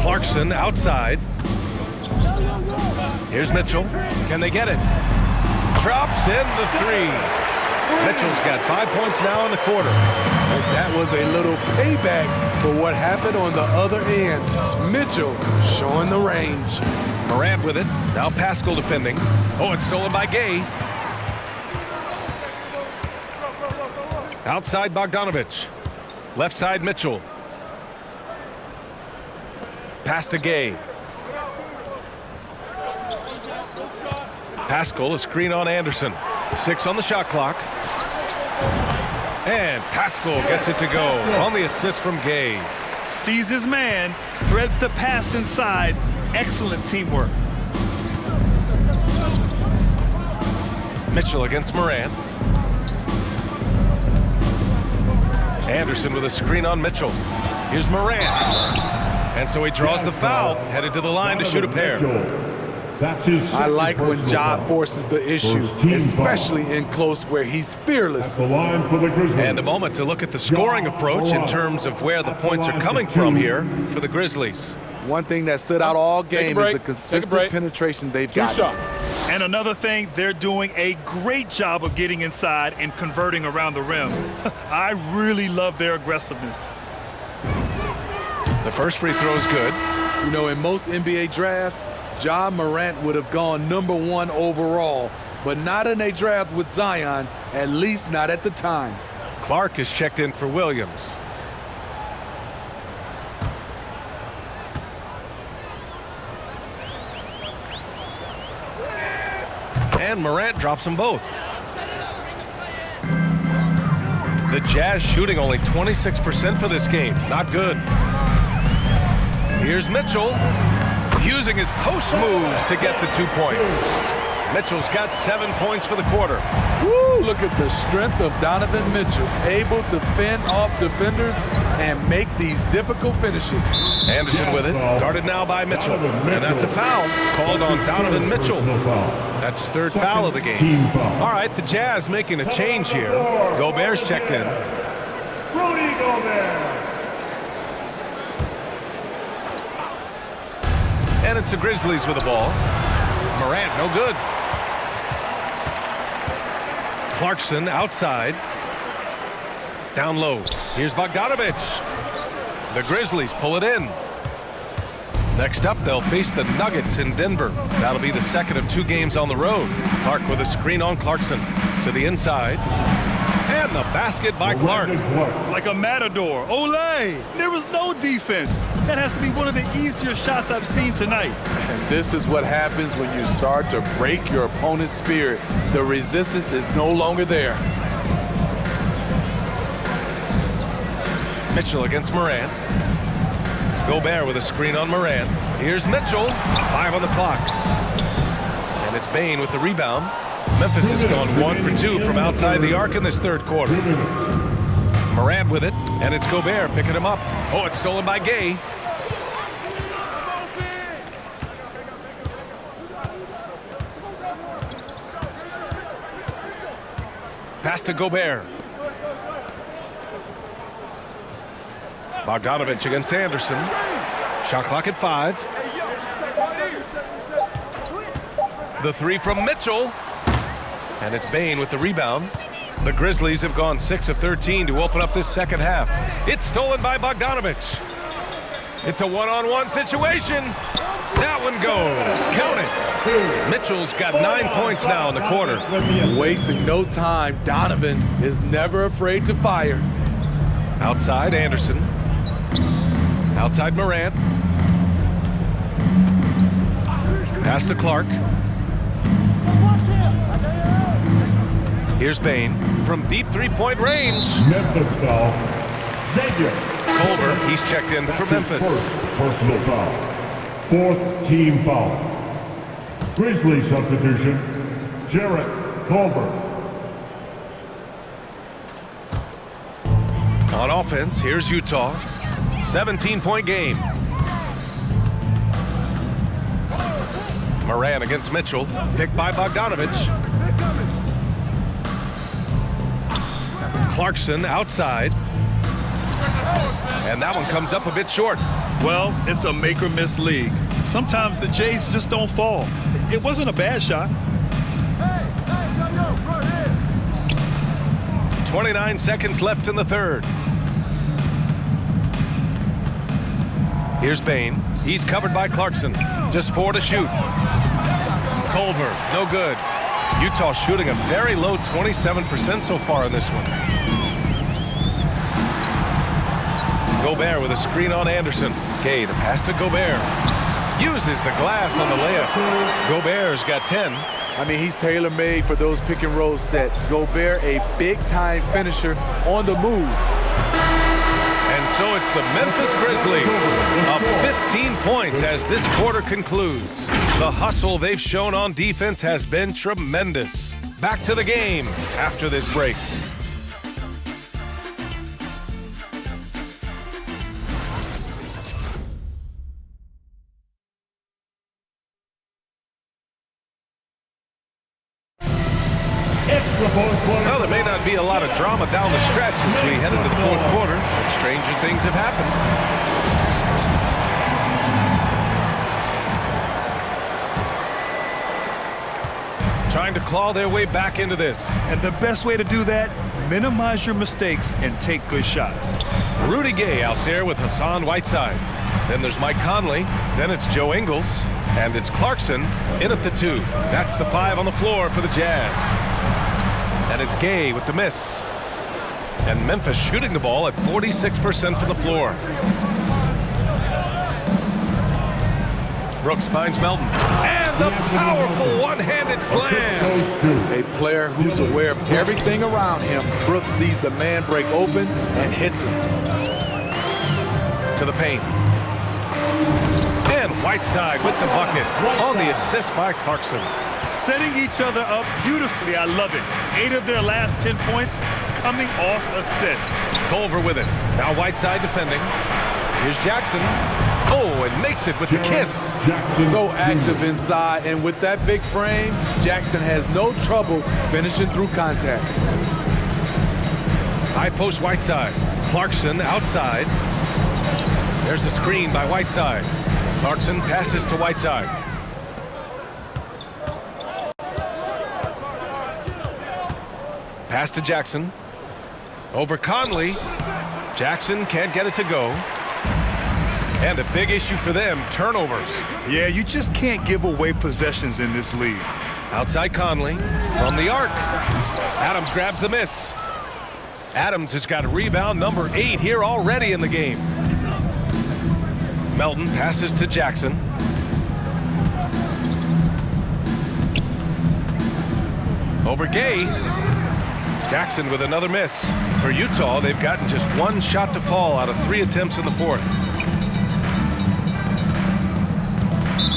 Clarkson outside. Here's Mitchell. Can they get it? Drops in the three. Mitchell's got 5 points now in the quarter. And that was a little payback for what happened on the other end. Mitchell showing the range. Morant with it. Now Pascal defending. Oh, it's stolen by Gay. Outside Bogdanovich. Left side Mitchell. Pass to Gay. Pascal, a screen on Anderson. 6 on the shot clock. And Pascal gets it to go on the assist from Gay. Sees his man, threads the pass inside. Excellent teamwork. Mitchell against Morant. Anderson with a screen on Mitchell. Here's Morant. And so he draws the foul, headed to the line to shoot a pair. That's his I like when Ja foul. forces the issue, First team especially foul. in close where he's fearless. At the line for the Grizzlies. And a moment to look at the scoring approach in terms of where the points are coming from here for the Grizzlies. One thing that stood out all game is break. the Take a consistent break. penetration they've Two got. shots. And another thing, they're doing a great job of getting inside and converting around the rim. I really love their aggressiveness. The first free throw is good. You know, in most NBA drafts, Ja Morant would have gone #1 overall, but not in a draft with Zion, at least not at the time. Clark is checked in for Williams. And Morant drops them both. The Jazz shooting only 26% for this game. Not good. Here's Mitchell using his post moves to get the 2 points. Mitchell's got 7 points for the quarter. Woo, look at the strength of Donovan Mitchell, able to fend off defenders and make these difficult finishes. Anderson with it, guarded now by Mitchell. And that's a foul called on Donovan Mitchell. That's his third foul of the game. All right, the Jazz making a change here. Gobert's checked in. Rudy Gobert. And it's the Grizzlies with the ball. Morant, no good. Clarkson outside. Down low. Here's Bogdanovich. The Grizzlies pull it in. Next up, they'll face the Nuggets in Denver. That'll be the second of 2 games on the road. Clark with a screen on Clarkson to the inside. And the basket by Clark. Like a matador. Olé! There was no defense. That has to be one of the easier shots I've seen tonight. And this is what happens when you start to break your opponent's spirit. The resistance is no longer there. Mitchell against Morant. Gobert with a screen on Morant. Here's Mitchell. 5 on the clock. And it's Bane with the rebound. Memphis has gone 1 for 2 from outside the arc in this third quarter. Morant with it, and it's Gobert picking him up. Oh, it's stolen by Gay. Pass to Gobert. Bogdanovich against Anderson. Shot clock at 5. The 3 from Mitchell. And it's Bane with the rebound. The Grizzlies have gone 6 of 13 to open up this second half. It's stolen by Bogdanovich. It's a one-on-one situation. That one goes. Count it. Mitchell's got 9 points now in the quarter. Wasting no time, Donovan is never afraid to fire. Outside Anderson. Outside Morant. Pass to Clark. Here's Bane from deep three-point range. Memphis foul. Xavier. Culver, he's checked in for Memphis. First personal foul. 4th team foul. Grizzlies substitution. Jarrett Culver. On offense, here's Utah. 17-point game. Morant against Mitchell. Picked by Bogdanovic. Clarkson outside. And that one comes up a bit short. Well, it's a make or miss league. Sometimes the Jays just don't fall. It wasn't a bad shot. 29 seconds left in the third. Here's Bane. He's covered by Clarkson. Just 4 to shoot. Culver, no good. Utah shooting a very low 27% so far in this one. Gobert with a screen on Anderson. Gay, the pass to Gobert. Uses the glass on the layup. Gobert's got 10. I mean, he's tailor-made for those pick-and-roll sets. Gobert, a big-time finisher on the move. And so it's the Memphis Grizzlies up 15 points as this quarter concludes. The hustle they've shown on defense has been tremendous. Back to the game after this break. Well, there may not be a lot of drama down the stretch as we head into the fourth quarter, but stranger things have happened. Trying to claw their way back into this. And the best way to do that, minimize your mistakes and take good shots. Rudy Gay out there with Hassan Whiteside. Then there's Mike Conley. Then it's Joe Ingles. And it's Clarkson in at the 2. That's the 5 on the floor for the Jazz. And it's Gay with the miss. And Memphis shooting the ball at 46% from the floor. Brooks finds Melton. And the powerful one-handed slam. A player who's aware of everything around him. Brooks sees the man break open and hits him. To the paint. And Whiteside with the bucket on the assist by Clarkson. Setting each other up beautifully. I love it. 8 of their last 10 points coming off assists. Culver with it. Now Whiteside defending. Here's Jackson. Oh, and makes it with the kiss. So active inside, and with that big frame, Jackson has no trouble finishing through contact. High post Whiteside. Clarkson outside. There's a screen by Whiteside. Clarkson passes to Whiteside. Pass to Jackson. Over Conley. Jackson can't get it to go. And a big issue for them, turnovers. Yeah, you just can't give away possessions in this league. Outside Conley from the arc. Adams grabs the miss. Adams has got rebound number 8 here already in the game. Melton passes to Jackson. Over Gay. Jackson with another miss. For Utah, they've gotten just 1 shot to fall out of 3 attempts in the fourth.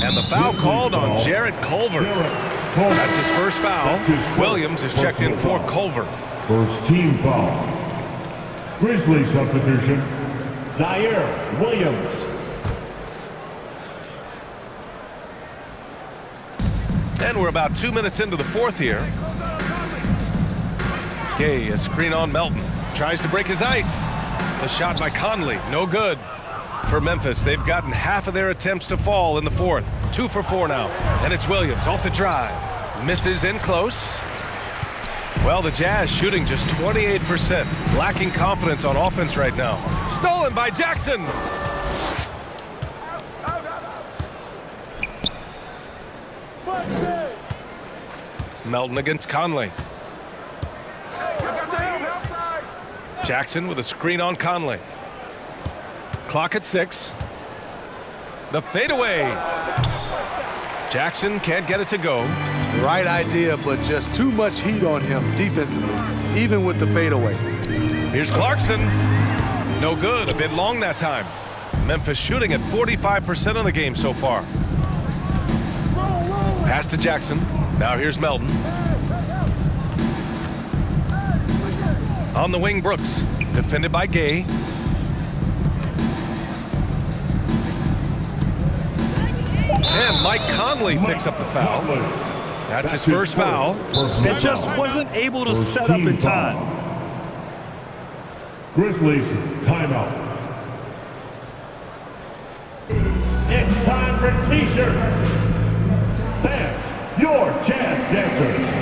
And the foul called on Jarrett Culver. That's his first foul. Williams is checked in for Culver. First team foul. Grizzlies substitution. Zaire Williams. And we're about 2 minutes into the fourth here. Gay, a screen on Melton. Tries to break his ice. The shot by Conley, no good. For Memphis, they've gotten half of their attempts to fall in the fourth. 2 for 4 now. And it's Williams off the drive. Misses in close. Well, the Jazz shooting just 28%. Lacking confidence on offense right now. Stolen by Jackson. Melton against Conley. Jackson with a screen on Conley. Clock at 6. The fadeaway. Jackson can't get it to go. Right idea, but just too much heat on him defensively, even with the fadeaway. Here's Clarkson. No good, a bit long that time. Memphis shooting at 45% of the game so far. Pass to Jackson. Now here's Melton. On the wing, Brooks. Defended by Gay. And Mike Conley picks up the foul. That's his first foul. And just wasn't able to set up in time. Grizzlies timeout. It's time for t-shirts. Fans, your chance dancer.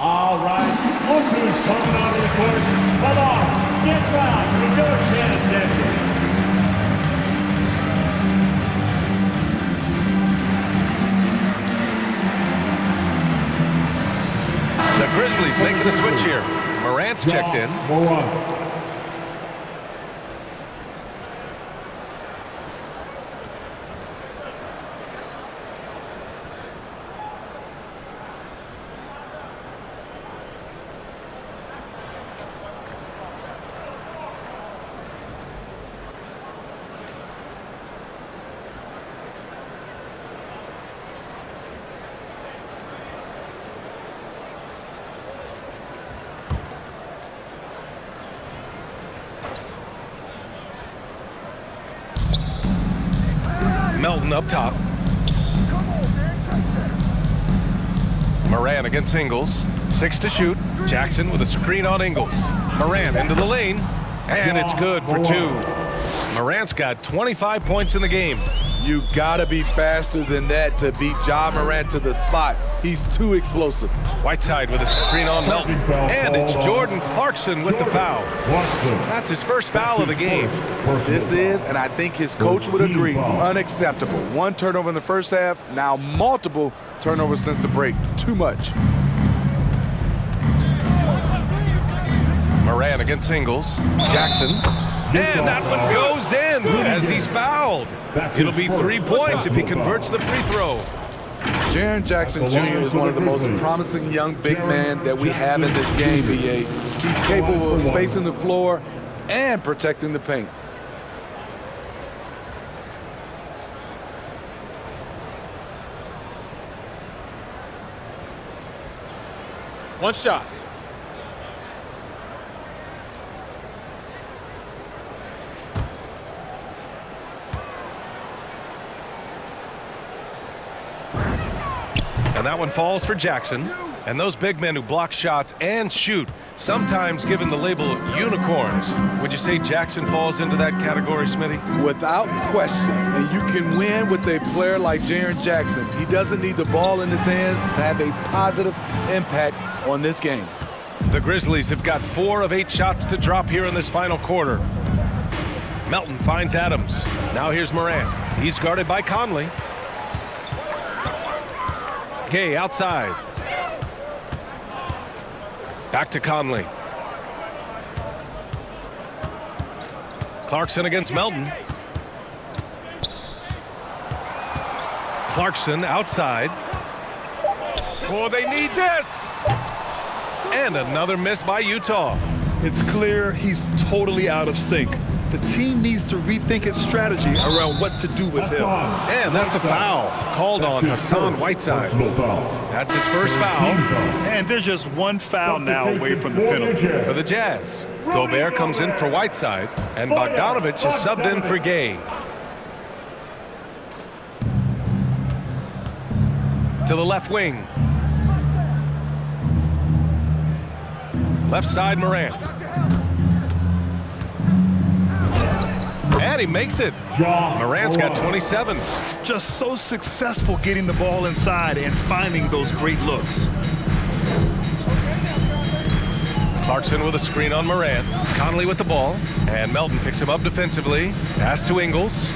All right, look who's coming out of the court. Come on, get round with your chance dancer. The Grizzlies making a switch here. Morant's checked in. Melton up top. Morant against Ingles. 6 to shoot. Jackson with a screen on Ingles. Morant into the lane. And it's good for 2. Morant's got 25 points in the game. You gotta be faster than that to beat Ja Morant to the spot. He's too explosive. Whiteside with a screen on Melton. And it's Jordan Clarkson with the foul. That's his first foul of the game. This is, and I think his coach would agree, unacceptable. 1 turnover in the first half, now multiple turnovers since the break. Too much. Morant against Ingles. Jackson. And that one goes in as he's fouled. It'll be 3 points if he converts the free throw. Jaren Jackson Jr. is one of the most promising young big men that we have in this game, BA. He's capable of spacing the floor and protecting the paint. One shot. And that one falls for Jackson. And those big men who block shots and shoot, sometimes given the label unicorns. Would you say Jackson falls into that category, Smitty? Without question. And you can win with a player like Jaren Jackson. He doesn't need the ball in his hands to have a positive impact on this game. The Grizzlies have got 4 of 8 shots to drop here in this final quarter. Melton finds Adams. Now here's Morant. He's guarded by Conley. Gay outside. Back to Conley. Clarkson against Melton. Clarkson outside. Oh, they need this! And another miss by Utah. It's clear he's totally out of sync. The team needs to rethink its strategy around what to do with him. And that's a foul called on Hassan Whiteside. That's his first foul. And there's just one foul now away from the penalty. For the Jazz, Gobert comes in for Whiteside, and Bogdanovic is subbed in for Gay. to the left wing. Left side, Morant. And he makes it. Morant's got 27. Just so successful getting the ball inside and finding those great looks. Clarkson with a screen on Morant. Conley with the ball. And Melton picks him up defensively. Pass to Ingles.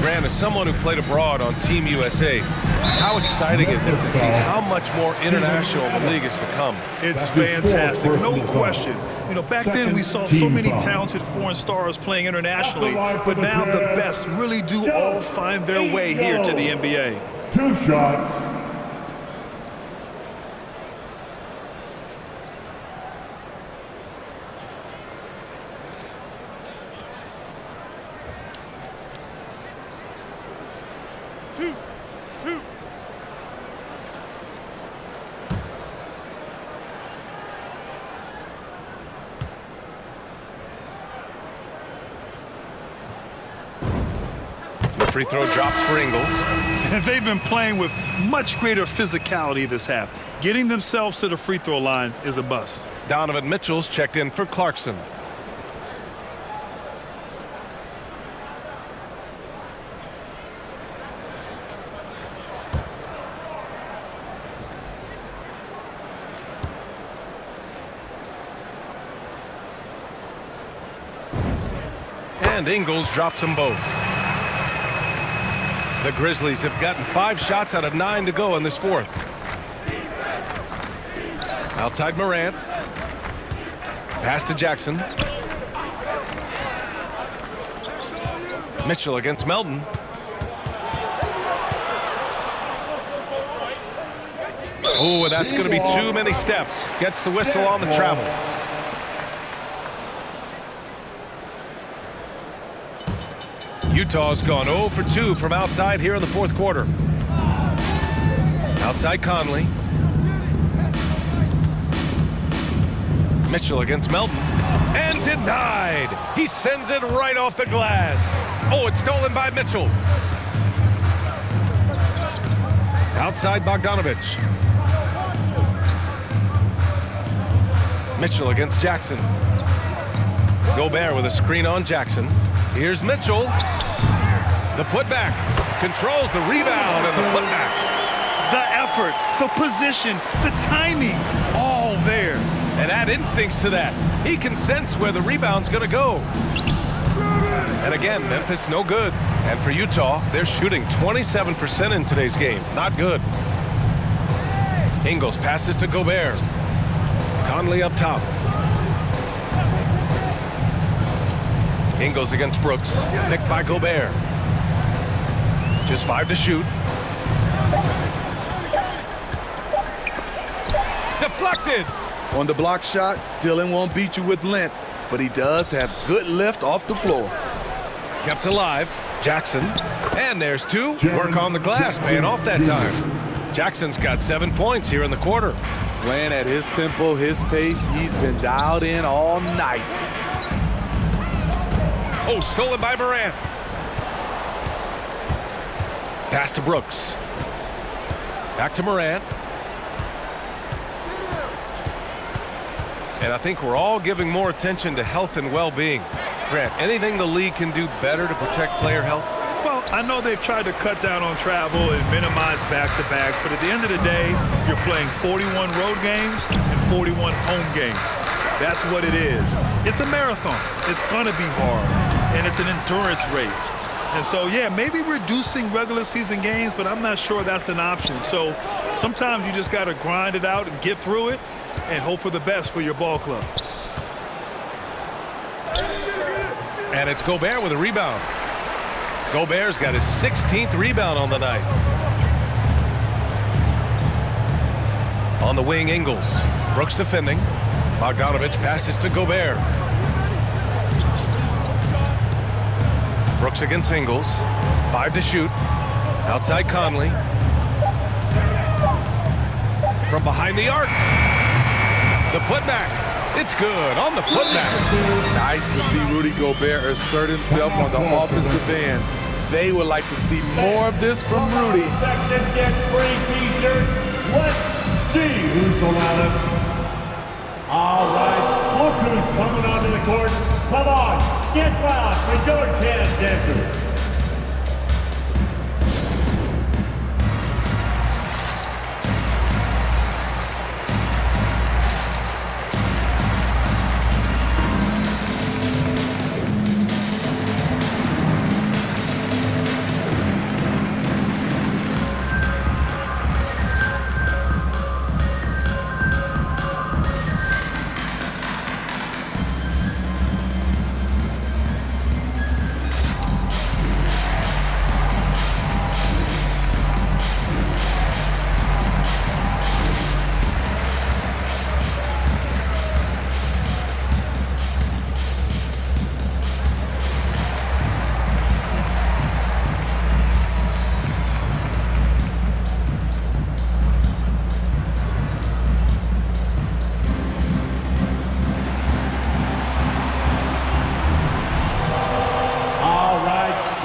Grant, as someone who played abroad on Team USA, how exciting is it to see how much more international the league has become? It's fantastic, no question. You know, back then we saw so many talented foreign stars playing internationally, but now the best really do all find their way here to the NBA. 2 shots. Free throw drops for Ingles. And they've been playing with much greater physicality this half. Getting themselves to the free throw line is a bust. Donovan Mitchell's checked in for Clarkson. And Ingles drops them both. The Grizzlies have gotten 5 shots out of 9 to go in this fourth. Outside Morant. Pass to Jackson. Mitchell against Melton. Oh, that's going to be too many steps. Gets the whistle on the travel. Utah's gone 0 for 2 from outside here in the fourth quarter. Outside Conley. Mitchell against Melton. And denied. He sends it right off the glass. Oh, it's stolen by Mitchell. Outside Bogdanovich. Mitchell against Jackson. Gobert with a screen on Jackson. Here's Mitchell. The putback. Controls the rebound and the putback. The effort, the position, the timing, all there. And add instincts to that. He can sense where the rebound's going to go. And again, Memphis no good. And for Utah, they're shooting 27% in today's game. Not good. Ingles passes to Gobert. Conley up top. Ingles against Brooks. Picked by Gobert. Just 5 to shoot. Deflected. On the block shot, Dillon won't beat you with length, but he does have good lift off the floor. Kept alive. Jackson. And there's 2. Work on the glass, paying off that time. Jackson's got 7 points here in the quarter. Playing at his tempo, his pace, he's been dialed in all night. Oh, stolen by Morant. Pass to Brooks. Back to Morant. And I think we're all giving more attention to health and well-being. Grant, anything the league can do better to protect player health? Well, I know they've tried to cut down on travel and minimize back-to-backs, but at the end of the day, you're playing 41 road games and 41 home games. That's what it is. It's a marathon. It's going to be hard, and it's an endurance race. And so, yeah, maybe reducing regular season games, but I'm not sure that's an option. So sometimes you just got to grind it out and get through it and hope for the best for your ball club. And it's Gobert with a rebound. Gobert's got his 16th rebound on the night. On the wing, Ingles. Brooks defending. Bogdanovich passes to Gobert. Brooks against Ingles. 5 to shoot. Outside Conley. From behind the arc. The putback. It's good on the putback. Nice to see Rudy Gobert assert himself on the offensive end. They would like to see more of this from Rudy. Section get free t-shirts. Let's see who's the loudest. All right, look who's coming onto the court. Come on, get loud for your Candace dancers.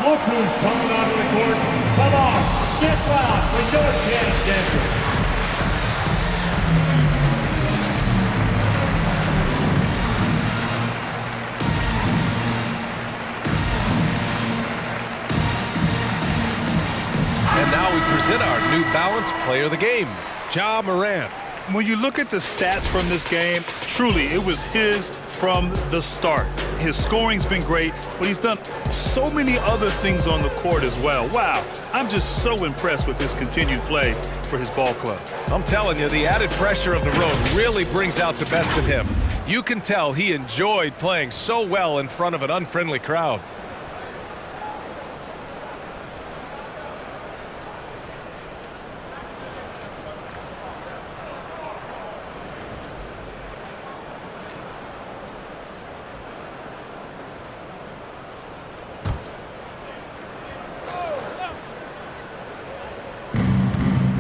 Look who's coming onto the court. Come on, get loud for your Candace dancers. And now we present our New Balance Player of the Game, Ja Morant. When you look at the stats from this game, truly, it was his from the start. His scoring's been great, but he's done so many other things on the court as well. Wow, I'm just so impressed with his continued play for his ball club. I'm telling you, the added pressure of the road really brings out the best in him. You can tell he enjoyed playing so well in front of an unfriendly crowd.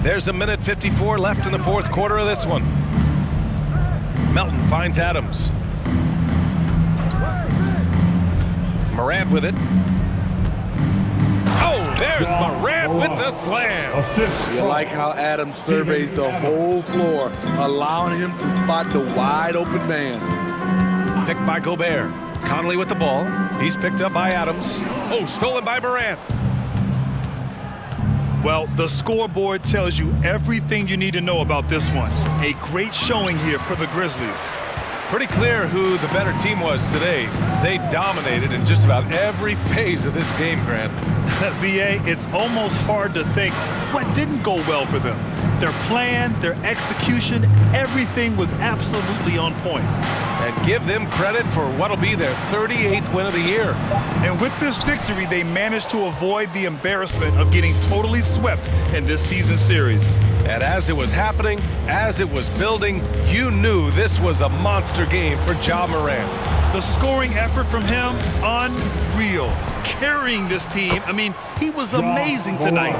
There's a minute 54 left in the fourth quarter of this one. Melton finds Adams. Morant with it. Oh, there's Morant with the slam. You like how Adams surveys the whole floor, allowing him to spot the wide open man. Picked by Gobert. Conley with the ball. He's picked up by Adams. Oh, stolen by Morant. Well, the scoreboard tells you everything you need to know about this one. A great showing here for the Grizzlies. Pretty clear who the better team was today. They dominated in just about every phase of this game, Grant. BA, it's almost hard to think what didn't go well for them. Their plan, their execution, everything was absolutely on point. And give them credit for what'll be their 38th win of the year. And with this victory, they managed to avoid the embarrassment of getting totally swept in this season series. And as it was happening, as it was building, you knew this was a monster game for Ja Morant. The scoring effort from him, unreal. Carrying this team, I mean, he was amazing tonight.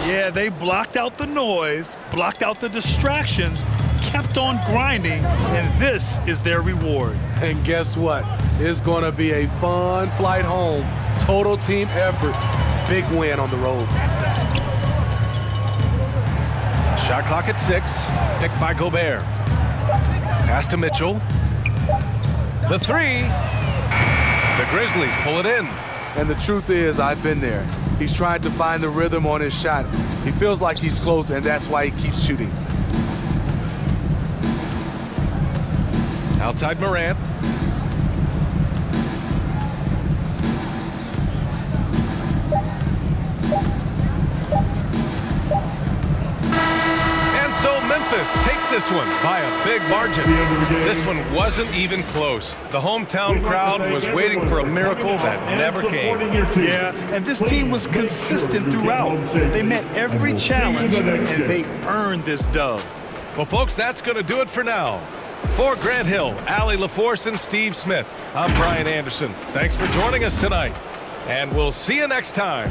Yeah, they blocked out the noise, blocked out the distractions, kept on grinding, and this is their reward. And guess what? It's going to be a fun flight home. Total team effort. Big win on the road. Shot clock at 6. Picked by Gobert. Pass to Mitchell. The 3. The Grizzlies pull it in. And the truth is, I've been there. He's trying to find the rhythm on his shot. He feels like he's close, and that's why he keeps shooting. Outside Morant. And so Memphis takes this one by a big margin. This one wasn't even close. The hometown crowd was waiting for a miracle that never came. Yeah, and this team was consistent throughout. They met every challenge, and they earned this dub. Well, folks, that's going to do it for now. For Grant Hill, Allie LaForce, and Steve Smith, I'm Brian Anderson. Thanks for joining us tonight, and we'll see you next time.